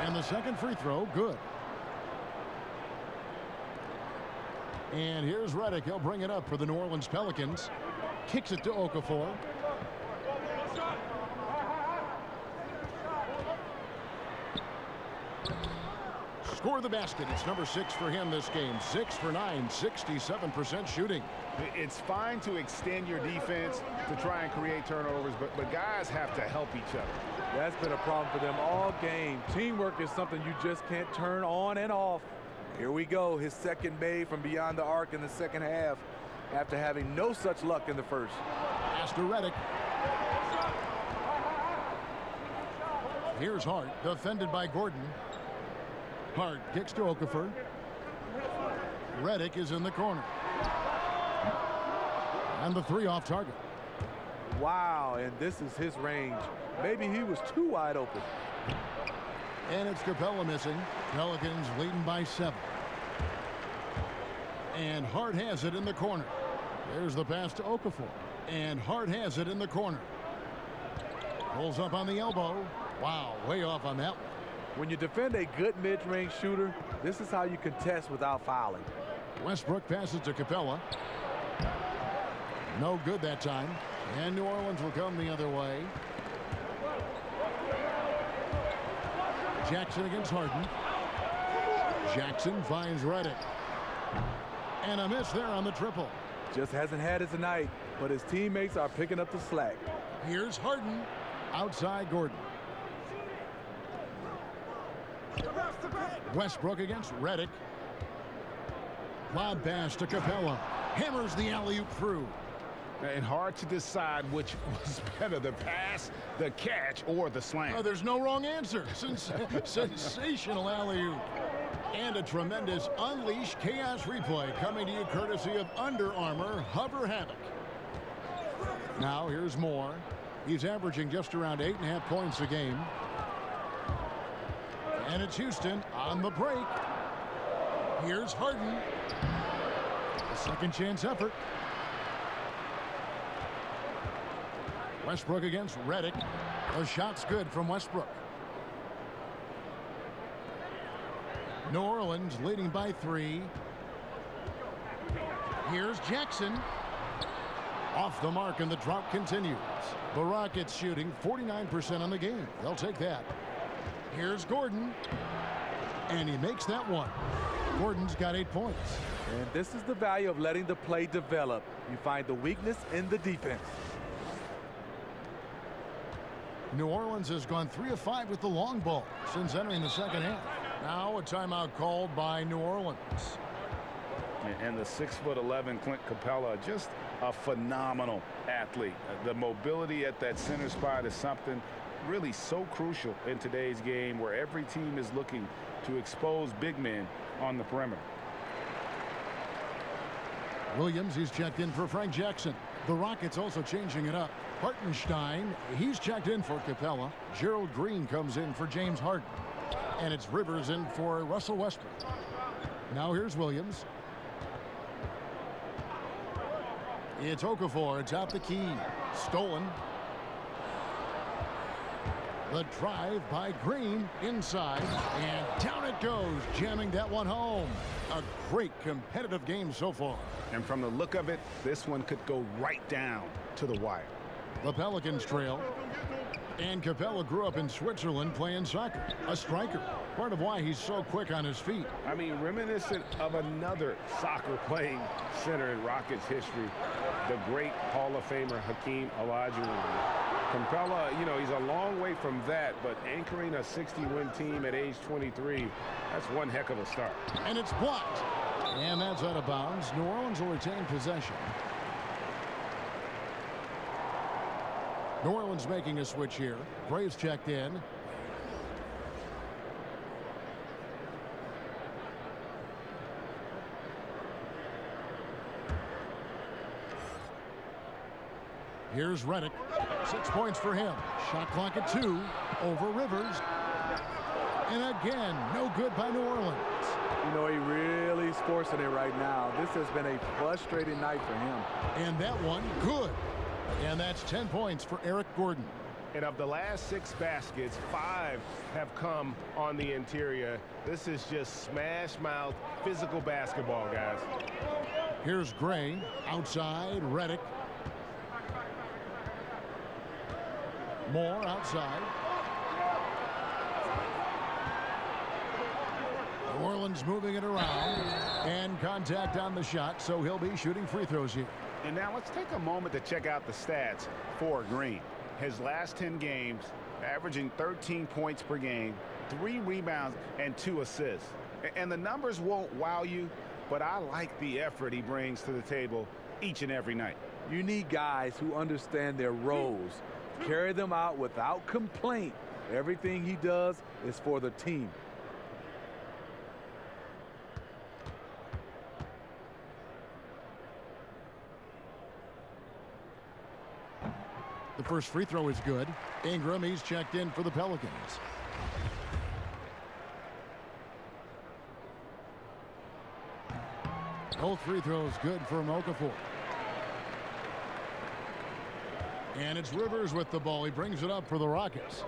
Speaker 6: And the second free throw, good. And here's Redick. He'll bring it up for the New Orleans Pelicans. Kicks it to Okafor. Score the basket. It's number 6 for him this game. 6 for 9, 67% shooting.
Speaker 8: It's fine to extend your defense to try and create turnovers, but guys have to help each other.
Speaker 3: That's been a problem for them all game. Teamwork is something you just can't turn on and off. Here we go. His second made from beyond the arc in the second half after having no such luck in the first.
Speaker 6: Pass to Redick. Here's Hart, defended by Gordon. Hart kicks to Okafor. Redick is in the corner. And the 3 off target.
Speaker 3: Wow, and this is his range. Maybe he was too wide open.
Speaker 6: And it's Capella missing. Pelicans leading by 7. And Hart has it in the corner. There's the pass to Okafor. And Hart has it in the corner. Pulls up on the elbow. Wow, way off on that one.
Speaker 3: When you defend a good mid-range shooter, this is how you contest without fouling.
Speaker 6: Westbrook passes to Capella. No good that time. And New Orleans will come the other way. Jackson against Harden. Jackson finds Redick. And a miss there on the triple.
Speaker 3: Just hasn't had it tonight, but his teammates are picking up the slack.
Speaker 6: Here's Harden. Outside Gordon. Westbrook against Redick. Lob pass to Capella. Hammers the alley-oop through.
Speaker 7: And hard to decide which was better, the pass, the catch, or the slam.
Speaker 6: Oh, there's no wrong answer. Sensational alley-oop. And a tremendous Unleash Chaos replay coming to you courtesy of Under Armour Hover Havoc. Now here's Moore. He's averaging just around 8.5 points a game. And it's Houston on the break. Here's Harden. A second chance effort. Westbrook against Redick. The shot's good from Westbrook. New Orleans leading by 3. Here's Jackson. Off the mark, and the drought continues. The Rockets shooting 49% on the game. They'll take that. Here's Gordon. And he makes that one. Gordon's got 8 points.
Speaker 3: And this is the value of letting the play develop. You find the weakness in the defense.
Speaker 6: New Orleans has gone 3 of 5 with the long ball since entering the second half. Now a timeout called by New Orleans.
Speaker 8: And the 6'11" Clint Capella, just a phenomenal athlete. The mobility at that center spot is something really so crucial in today's game, where every team is looking to expose big men on the perimeter.
Speaker 6: Williams, he's checked in for Frank Jackson. The Rockets also changing it up. Hartenstein, he's checked in for Capella. Gerald Green comes in for James Harden. And it's Rivers in for Russell Westbrook. Now here's Williams. It's Okafor atop the key. Stolen. The drive by Green inside, and down it goes, jamming that one home. A great competitive game so far.
Speaker 8: And from the look of it, this one could go right down to the wire.
Speaker 6: The Pelicans trail. And Capella grew up in Switzerland playing soccer, a striker. Part of why he's so quick on his feet.
Speaker 8: I mean, reminiscent of another soccer-playing center in Rockets history, the great Hall of Famer Hakeem Olajuwon. Capella, you know, he's a long way from that, but anchoring a 60-win team at age 23, that's one heck of a start.
Speaker 6: And it's blocked. And that's out of bounds. New Orleans will retain possession. New Orleans making a switch here. Graves checked in. Here's Redick. 6 points for him. Shot clock at 2. Over Rivers. And again, no good by New Orleans.
Speaker 3: You know, he really is forcing it right now. This has been a frustrating night for him.
Speaker 6: And that one, good. And that's 10 points for Eric Gordon.
Speaker 8: And of the last 6 baskets, 5 have come on the interior. This is just smash-mouth physical basketball, guys.
Speaker 6: Here's Gray. Outside, Redick. Moore outside. New Orleans moving it around. And contact on the shot, so he'll be shooting free throws here.
Speaker 8: And now let's take a moment to check out the stats for Green. His last 10 games, averaging 13 points per game, 3 rebounds, and 2 assists. And the numbers won't wow you, but I like the effort he brings to the table each and every night.
Speaker 3: You need guys who understand their roles. Carry them out without complaint. Everything he does is for the team.
Speaker 6: The first free throw is good. Ingram, he's checked in for the Pelicans. Both free throws good for Okafor. And it's Rivers with the ball. He brings it up for the Rockets.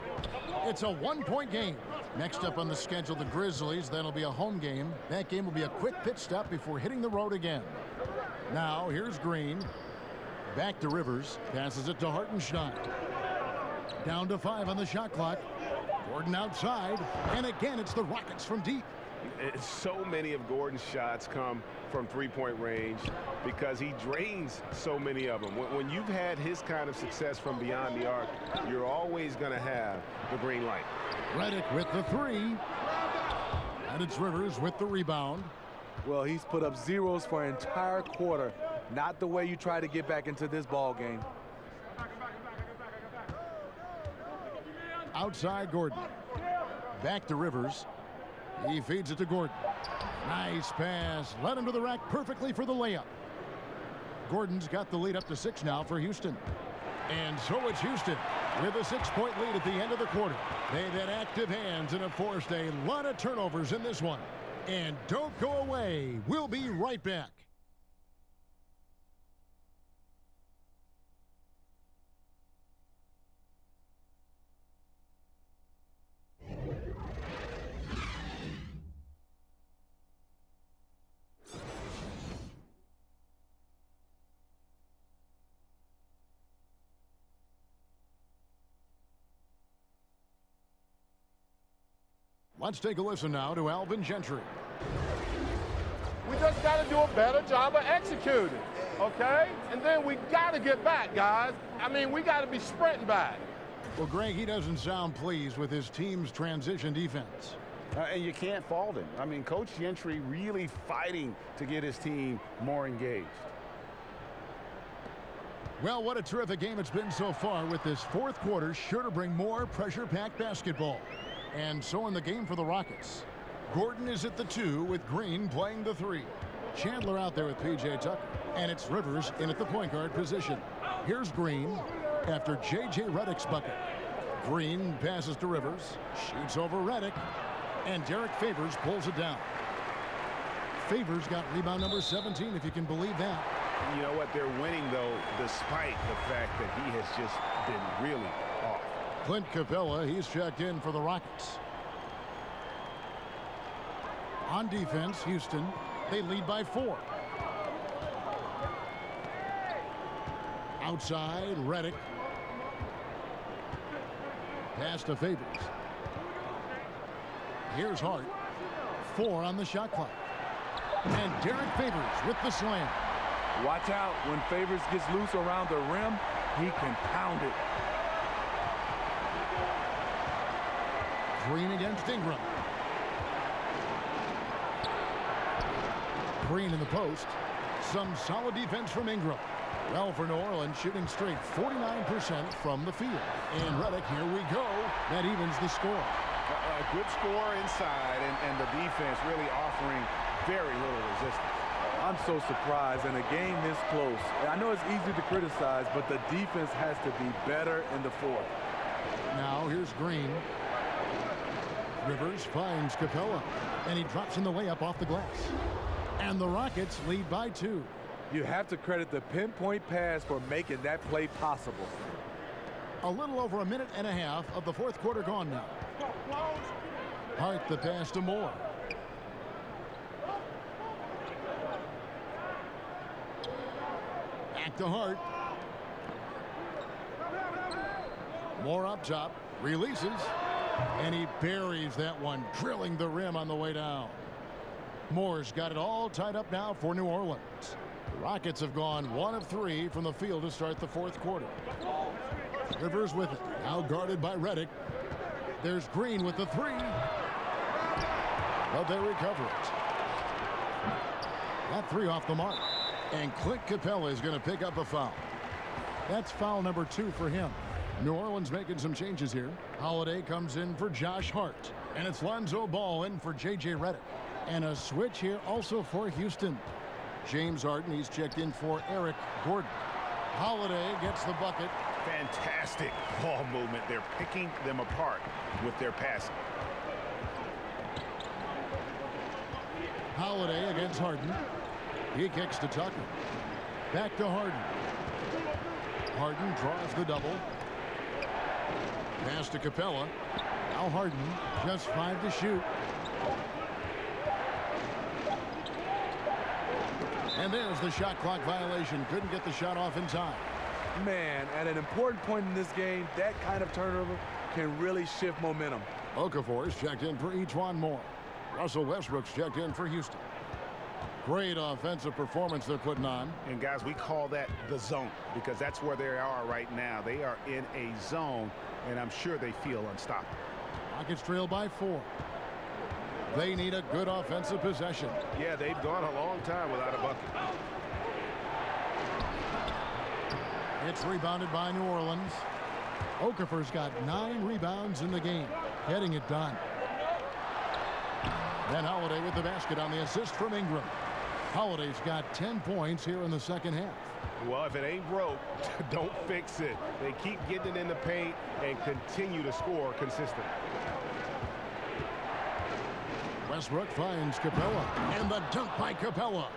Speaker 6: It's a 1-point game. Next up on the schedule, the Grizzlies. That'll be a home game. That game will be a quick pit stop before hitting the road again. Now, here's Green. Back to Rivers. Passes it to Hartenstein. Down to 5 on the shot clock. Gordon outside. And again, it's the Rockets from deep.
Speaker 8: So many of Gordon's shots come from three-point range because he drains so many of them. When you've had his kind of success from beyond the arc, you're always going to have the green light.
Speaker 6: Redick with the 3. And it's Rivers with the rebound.
Speaker 3: Well, he's put up zeros for an entire quarter. Not the way you try to get back into this ball game.
Speaker 6: Outside Gordon. Back to Rivers. He feeds it to Gordon. Nice pass. Led him to the rack perfectly for the layup. Gordon's got the lead up to 6 now for Houston. And so it's Houston with a 6-point lead at the end of the quarter. They've had active hands and have forced a lot of turnovers in this one. And don't go away. We'll be right back. Let's take a listen now to Alvin Gentry.
Speaker 10: We just got to do a better job of executing, okay? And then we got to get back, guys. I mean, we got to be sprinting back.
Speaker 6: Well, Greg, he doesn't sound pleased with his team's transition defense.
Speaker 8: And you can't fault him. I mean, Coach Gentry really fighting to get his team more engaged.
Speaker 6: Well, what a terrific game it's been so far, with this fourth quarter sure to bring more pressure-packed basketball. And so in the game for the Rockets, Gordon is at the 2 with Green playing the 3. Chandler out there with P.J. Tucker. And it's Rivers in at the point guard position. Here's Green after J.J. Redick's bucket. Green passes to Rivers, shoots over Redick, and Derek Favors pulls it down. Favors got rebound number 17, if you can believe that.
Speaker 8: You know what? They're winning, though, despite the fact that he has just been really off.
Speaker 6: Clint Capella, he's checked in for the Rockets. On defense, Houston, they lead by 4. Outside, Redick. Pass to Favors. Here's Hart. 4 on the shot clock. And Derek Favors with the slam.
Speaker 3: Watch out. When Favors gets loose around the rim, he can pound it.
Speaker 6: Green against Ingram. Green in the post. Some solid defense from Ingram. Well, for New Orleans, shooting straight 49% from the field. And Redick, here we go. That evens the score.
Speaker 8: A good score inside, and the defense really offering very little resistance.
Speaker 3: I'm so surprised in a game this close. I know it's easy to criticize, but the defense has to be better in the fourth.
Speaker 6: Now here's Green. Rivers finds Capella, and he drops in the layup off the glass. And the Rockets lead by 2.
Speaker 3: You have to credit the pinpoint pass for making that play possible.
Speaker 6: A little over a minute and a half of the fourth quarter gone now. Hart the pass to Moore. Back to Hart. Moore up top, releases, and he buries that one, drilling the rim on the way down. Moore's got it all tied up now for New Orleans. The Rockets have gone 1 of 3 from the field to start the fourth quarter. Rivers with it, now guarded by Redick. There's Green with the 3. But they recover it. That 3 off the mark. And Clint Capella is going to pick up a foul. That's foul number 2 for him. New Orleans making some changes here. Holiday comes in for Josh Hart. And it's Lonzo Ball in for J.J. Redick. And a switch here also for Houston. James Harden, he's checked in for Eric Gordon. Holiday gets the bucket.
Speaker 8: Fantastic ball movement. They're picking them apart with their passing.
Speaker 6: Holiday against Harden. He kicks to Tucker. Back to Harden. Harden draws the double. Pass to Capella. Now Harden, just 5 to shoot. And there's the shot clock violation. Couldn't get the shot off in time.
Speaker 3: Man, at an important point in this game, that kind of turnover can really shift momentum.
Speaker 6: Okafor's checked in for Ejuan Moore. Russell Westbrook's checked in for Houston. Great offensive performance they're putting on.
Speaker 8: And guys, we call that the zone because that's where they are right now. They are in a zone, and I'm sure they feel unstoppable.
Speaker 6: Rockets trail by 4. They need a good offensive possession.
Speaker 8: Yeah, they've gone a long time without a bucket.
Speaker 6: It's rebounded by New Orleans. Okafor's got 9 rebounds in the game, getting it done. Then Holiday with the basket on the assist from Ingram. Holiday's got 10 points here in the second half.
Speaker 8: Well, if it ain't broke, don't fix it. They keep getting it in the paint and continue to score consistently.
Speaker 6: Westbrook finds Capella, and the dunk by Capella.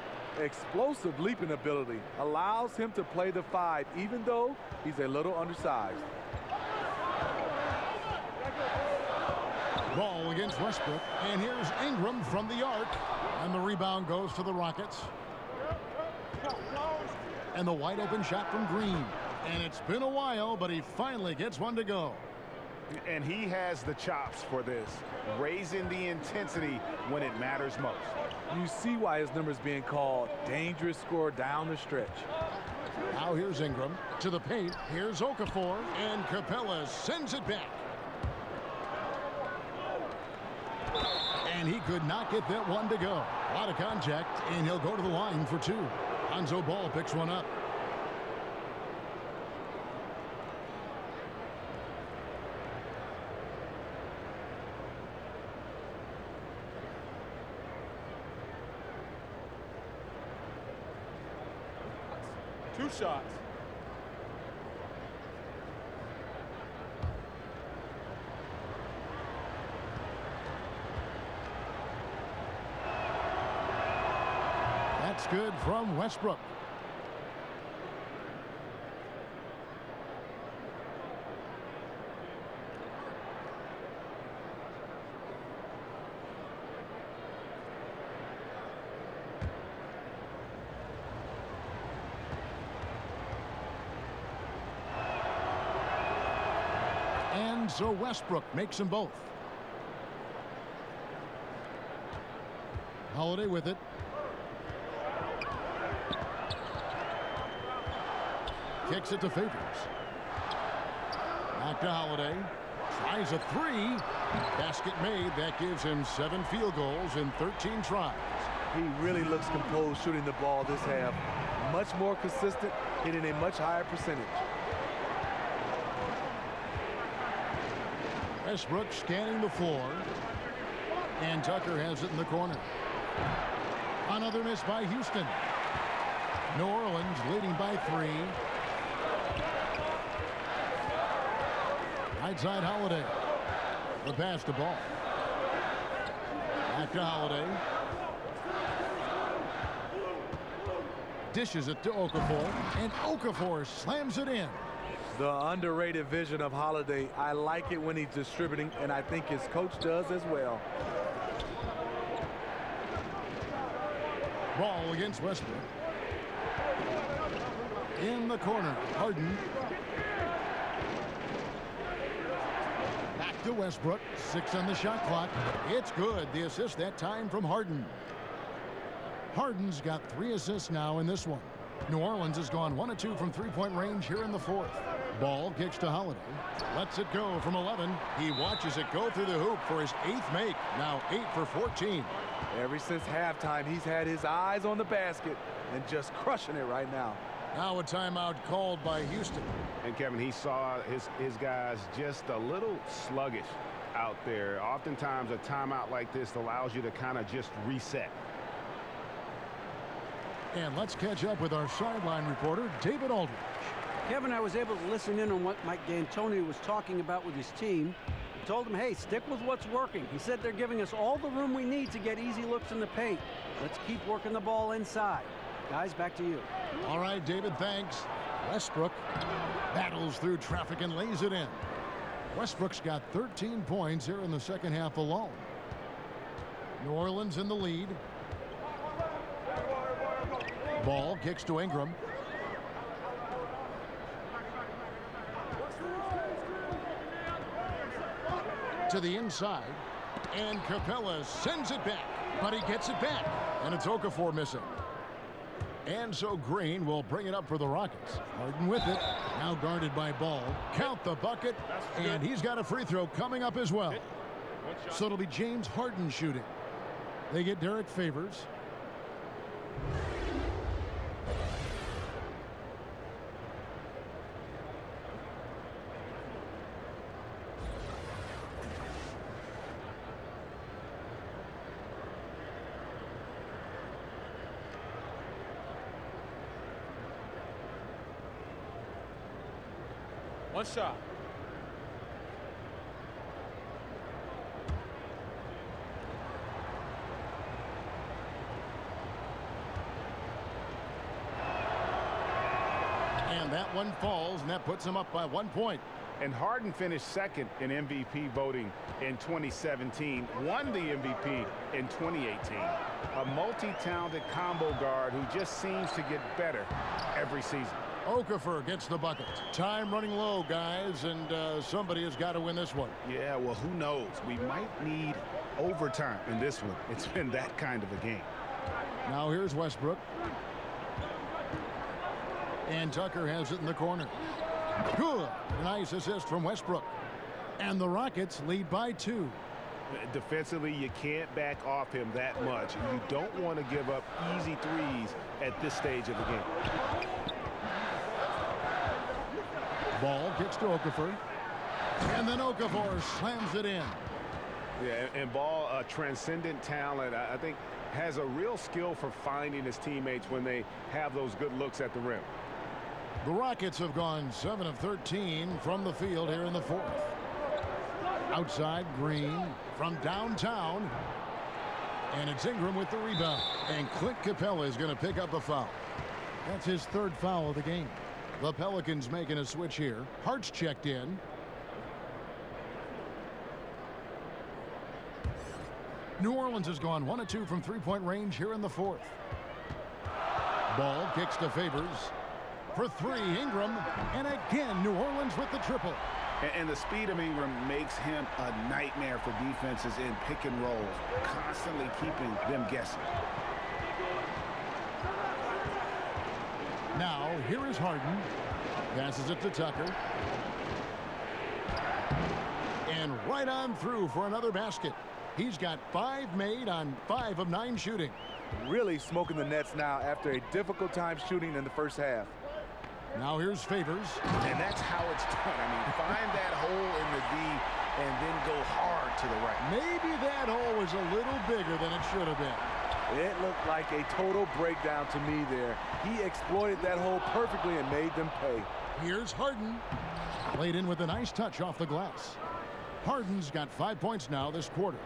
Speaker 3: Explosive leaping ability allows him to play the 5, even though he's a little undersized.
Speaker 6: Ball against Westbrook, and here's Ingram from the arc, and the rebound goes to the Rockets. And the wide open shot from Green, and it's been a while, but he finally gets one to go.
Speaker 8: And he has the chops for this, raising the intensity when it matters most.
Speaker 3: You see why his number's being called dangerous scorer down the stretch.
Speaker 6: Now here's Ingram to the paint. Here's Okafor, and Capella sends it back. And he could not get that one to go. A lot of contact, and he'll go to the line for 2. Lonzo Ball picks one up.
Speaker 10: Two shots.
Speaker 6: That's good from Westbrook. And so Westbrook makes them both. Holiday with it. Kicks it to Favors. Back to Holiday. Tries a 3. Basket made. That gives him 7 field goals in 13 tries.
Speaker 3: He really looks composed shooting the ball this half. Much more consistent, hitting a much higher percentage.
Speaker 6: Westbrook scanning the floor. And Tucker has it in the corner. Another miss by Houston. New Orleans leading by 3. Right side Holiday. The pass to Ball. Back to Holiday. Dishes it to Okafor. And Okafor slams it in.
Speaker 3: The underrated vision of Holiday. I like it when he's distributing, and I think his coach does as well.
Speaker 6: Ball against Westbrook. In the corner, Harden. Back to Westbrook. 6 on the shot clock. It's good. The assist that time from Harden. Harden's got 3 assists now in this one. New Orleans has gone 1 of 2 from 3-point range here in the 4th. Ball kicks to Holiday. Lets it go from 11. He watches it go through the hoop for his 8th make. Now 8 for 14.
Speaker 3: Ever since halftime, he's had his eyes on the basket and just crushing it right now.
Speaker 6: Now a timeout called by Houston.
Speaker 8: And Kevin, he saw his guys just a little sluggish out there. Oftentimes a timeout like this allows you to kind of just reset.
Speaker 6: And let's catch up with our sideline reporter, David Aldridge.
Speaker 11: Kevin, I was able to listen in on what Mike D'Antoni was talking about with his team. He told them, hey, stick with what's working. He said they're giving us all the room we need to get easy looks in the paint. Let's keep working the ball inside. Guys, back to you.
Speaker 6: All right, David, thanks. Westbrook battles through traffic and lays it in. Westbrook's got 13 points here in the second half alone. New Orleans in the lead. Ball kicks to Ingram. To the inside, and Capella sends it back, but he gets it back, and it's Okafor missing. And so Green will bring it up for the Rockets. Harden with it, now guarded by Ball. Count the bucket, and he's got a free throw coming up as well. So it'll be James Harden shooting. They get Derek Favors.
Speaker 10: One shot.
Speaker 6: And that one falls, and that puts him up by 1 point.
Speaker 7: And Harden finished second in MVP voting in 2017, won the MVP in 2018. A multi-talented combo guard who just seems to get better every season.
Speaker 6: Okafor gets the bucket. Time running low, guys, and somebody has got to win this one.
Speaker 7: Yeah, well, who knows? We might need overtime in this one. It's been that kind of a game.
Speaker 6: Now here's Westbrook. And Tucker has it in the corner. Good. Nice assist from Westbrook. And the Rockets lead by 2.
Speaker 7: Defensively, you can't back off him that much. You don't want to give up easy threes at this stage of the game.
Speaker 6: Ball kicks to Okafor. And then Okafor slams it in.
Speaker 7: Yeah, and Ball, a transcendent talent, I think, has a real skill for finding his teammates when they have those good looks at the rim.
Speaker 6: The Rockets have gone 7 of 13 from the field here in the 4th. Outside, Green from downtown. And it's Ingram with the rebound. And Clint Capella is going to pick up a foul. That's his 3rd foul of the game. The Pelicans making a switch here. Hart's checked in. New Orleans has gone 1 of 2 from three-point range here in the 4th. Ball kicks to Favors. For 3, Ingram. And again, New Orleans with the triple.
Speaker 7: And the speed of Ingram makes him a nightmare for defenses in pick and rolls, constantly keeping them guessing.
Speaker 6: Now, here is Harden. Passes it to Tucker. And right on through for another basket. He's got 5 made on 5 of 9 shooting.
Speaker 12: Really smoking the Nets now after a difficult time shooting in the first half.
Speaker 6: Now here's Favors.
Speaker 7: And that's how it's done. I mean, find that hole in the D and then go hard to the right.
Speaker 6: Maybe that hole was a little bigger than it should have been.
Speaker 12: It looked like a total breakdown to me there. He exploited that hole perfectly and made them pay.
Speaker 6: Here's Harden. Played in with a nice touch off the glass. Harden's got 5 points now this quarter.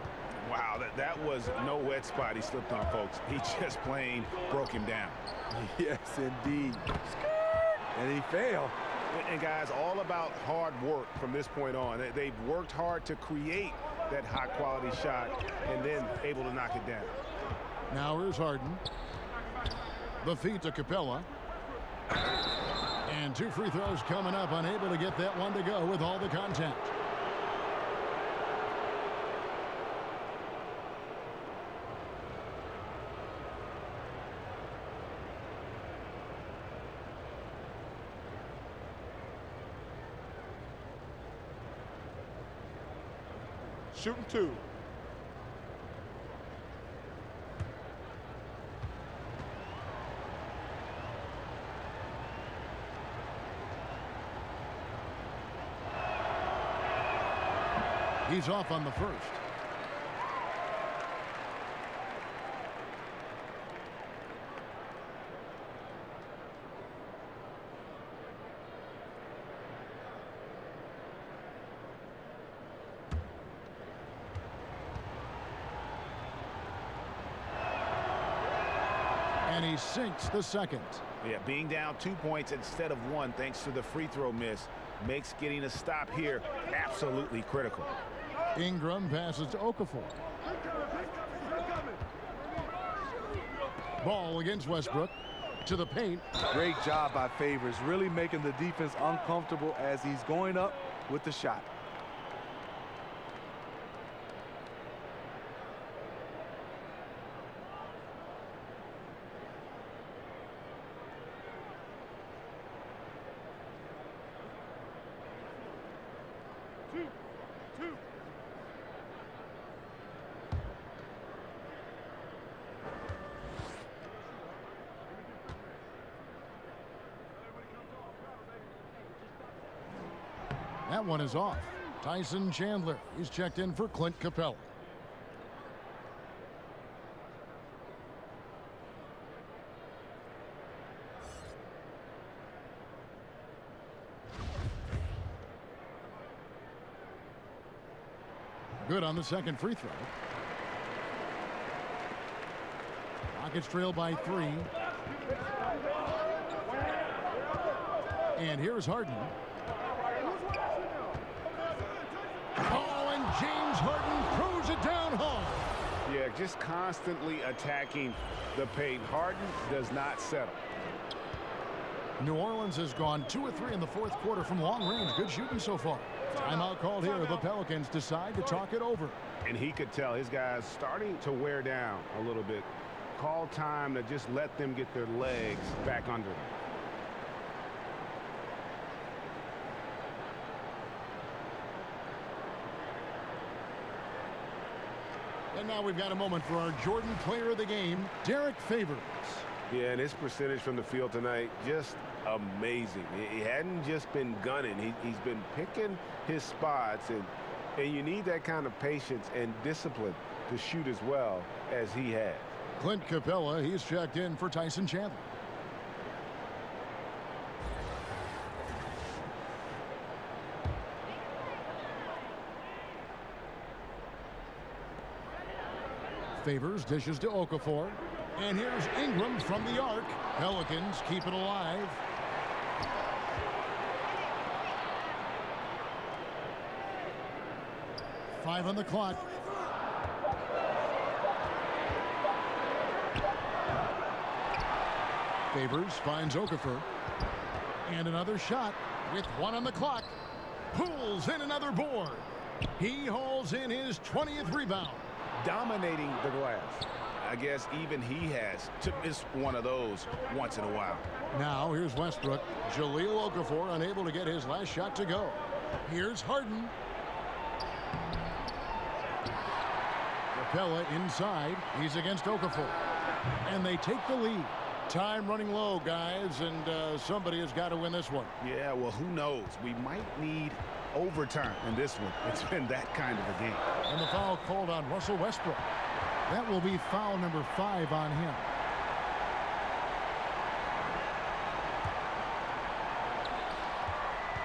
Speaker 7: Wow, that was no wet spot he slipped on, folks. He just plain broke him down.
Speaker 12: Yes, indeed. And he failed.
Speaker 7: And guys, all about hard work from this point on. They've worked hard to create that high-quality shot and then able to knock it down.
Speaker 6: Now here's Harden. The feed to Capella. And 2 free throws coming up, unable to get that one to go with all the contact.
Speaker 10: Shooting 2.
Speaker 6: He's off on the first. And he sinks the second.
Speaker 7: Yeah, being down 2 points instead of 1 thanks to the free throw miss makes getting a stop here absolutely critical.
Speaker 6: Ingram passes to Okafor. Ball against Westbrook. To the paint.
Speaker 12: Great job by Favors, really making the defense uncomfortable as he's going up with the shot.
Speaker 6: That one is off. Tyson Chandler. He's checked in for Clint Capella. Good on the second free throw. Rockets trail by 3. And here's Harden. Oh, and James Harden throws it down home.
Speaker 7: Yeah, just constantly attacking the paint. Harden does not settle.
Speaker 6: New Orleans has gone 2 of 3 in the fourth quarter from long range. Good shooting so far. Timeout called here. The Pelicans decide to talk it over.
Speaker 7: And he could tell his guys starting to wear down a little bit. Call time to just let them get their legs back under them.
Speaker 6: And now we've got a moment for our Jordan Player of the Game, Derek Favors.
Speaker 7: Yeah, and his percentage from the field tonight, just amazing. He hadn't just been gunning. He's been picking his spots, and you need that kind of patience and discipline to shoot as well as he has.
Speaker 6: Clint Capella, he's checked in for Tyson Chandler. Favors dishes to Okafor. And here's Ingram from the arc. Pelicans keep it alive. Five on the clock. Favors finds Okafor. And another shot with 1 on the clock. Pulls in another board. He hauls in his 20th rebound.
Speaker 7: Dominating the glass. I guess even he has to miss one of those once in a while.
Speaker 6: Now here's Westbrook. Jahlil Okafor unable to get his last shot to go. Here's Harden. Capella inside. He's against Okafor. And they take the lead. Time running low, guys, and somebody has got to win this one.
Speaker 7: Yeah, well, who knows? We might need overtime in this one. It's been that kind of a game.
Speaker 6: And the foul called on Russell Westbrook. That will be foul number 5 on him.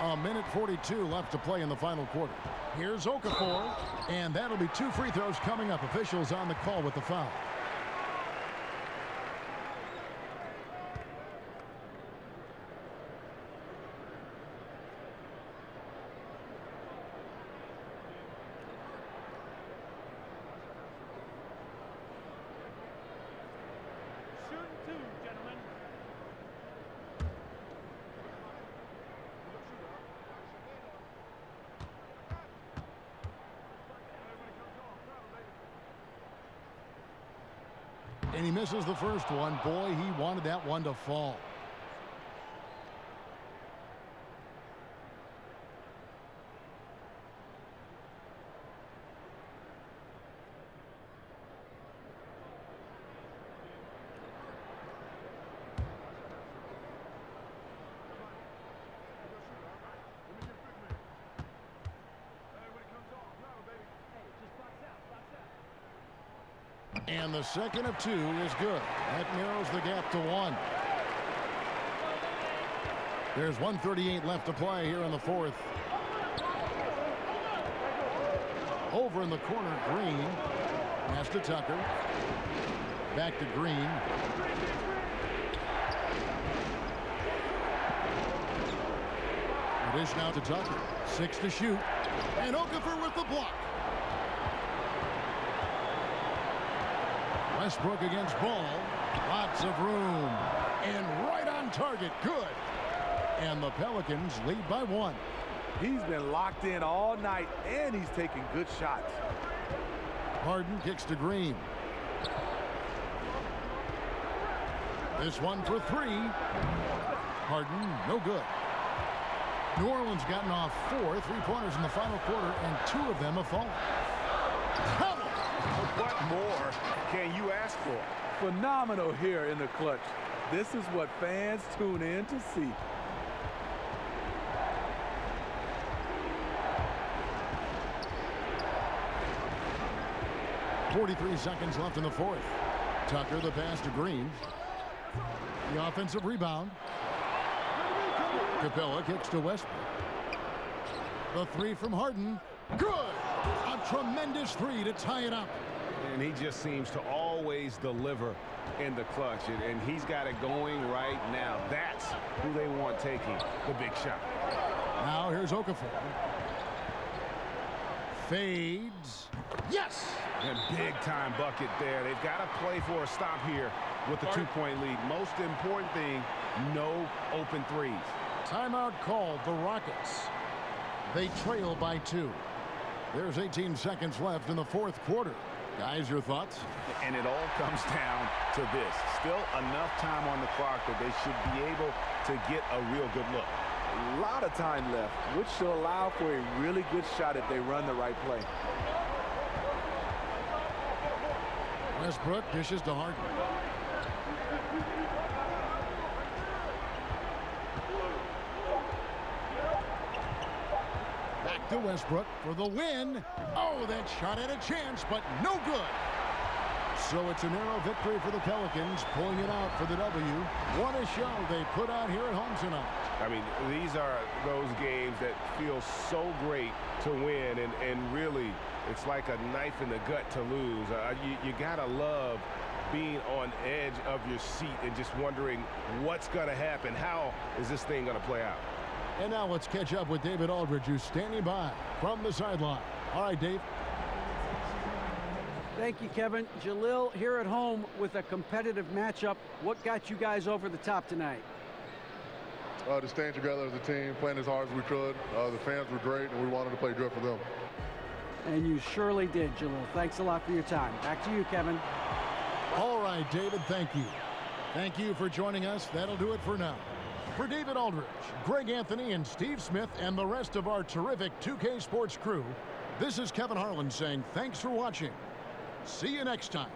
Speaker 6: A minute 42 left to play in the final quarter. Here's Okafor, and that'll be 2 free throws coming up. Officials on the call with the foul. And he misses the first one. Boy, he wanted that one to fall. And the second of 2 is good. That narrows the gap to 1. There's 1:38 left to play here in the fourth. Over in the corner, Green. Pass to Tucker. Back to Green. The dish now to Tucker. 6 to shoot. And Okafor with the block. Westbrook against Ball. Lots of room. And right on target. Good. And the Pelicans lead by 1.
Speaker 12: He's been locked in all night, and he's taking good shots.
Speaker 6: Harden kicks to Green. This one for 3. Harden, no good. New Orleans gotten off 4 3-pointers in the final quarter, and 2 of them have fallen.
Speaker 7: What more can you ask for?
Speaker 12: Phenomenal here in the clutch. This is what fans tune in to see.
Speaker 6: .43 seconds left in the fourth. Tucker the pass to Green. The offensive rebound. Capella kicks to Westbrook. The 3 from Harden. Good! A Tremendous three to tie it up.
Speaker 8: And he just seems to always deliver in the clutch, and he's got it going right now. That's who they want taking the big shot.
Speaker 6: Now here's Okafor. Fades. Yes!
Speaker 8: And big-time bucket there. They've got to play for a stop here with the two-point lead. Most important thing, no open threes.
Speaker 6: Timeout called, the Rockets. They trail by 2. There's 18 seconds left in the fourth quarter. Guys, your thoughts?
Speaker 8: And it all comes down to this. Still enough time on the clock that they should be able to get a real good look.
Speaker 3: A lot of time left, which should allow for a really good shot if they run the right play.
Speaker 6: Westbrook dishes to Harden. Back to Westbrook for the win. Oh, that shot had a chance, but no good. So it's a narrow victory for the Pelicans, pulling it out for the W. What a show they put out here at home tonight.
Speaker 8: I mean, these are those games that feel so great to win, and really, it's like a knife in the gut to lose. You gotta love being on edge of your seat and just wondering what's gonna happen. How is this thing gonna play out?
Speaker 6: And now let's catch up with David Aldridge, who's standing by from the sideline. All right, Dave.
Speaker 11: Thank you, Kevin. Jalil, here at home with a competitive matchup. What got you guys over the top tonight?
Speaker 13: To stand together as a team, playing as hard as we could. The fans were great, and we wanted to play good for them.
Speaker 11: And you surely did, Jalil. Thanks a lot for your time. Back to you, Kevin.
Speaker 6: All right, David, thank you. Thank you for joining us. That'll do it for now. For David Aldridge, Greg Anthony, and Steve Smith, and the rest of our terrific 2K Sports crew, this is Kevin Harlan saying thanks for watching. See you next time.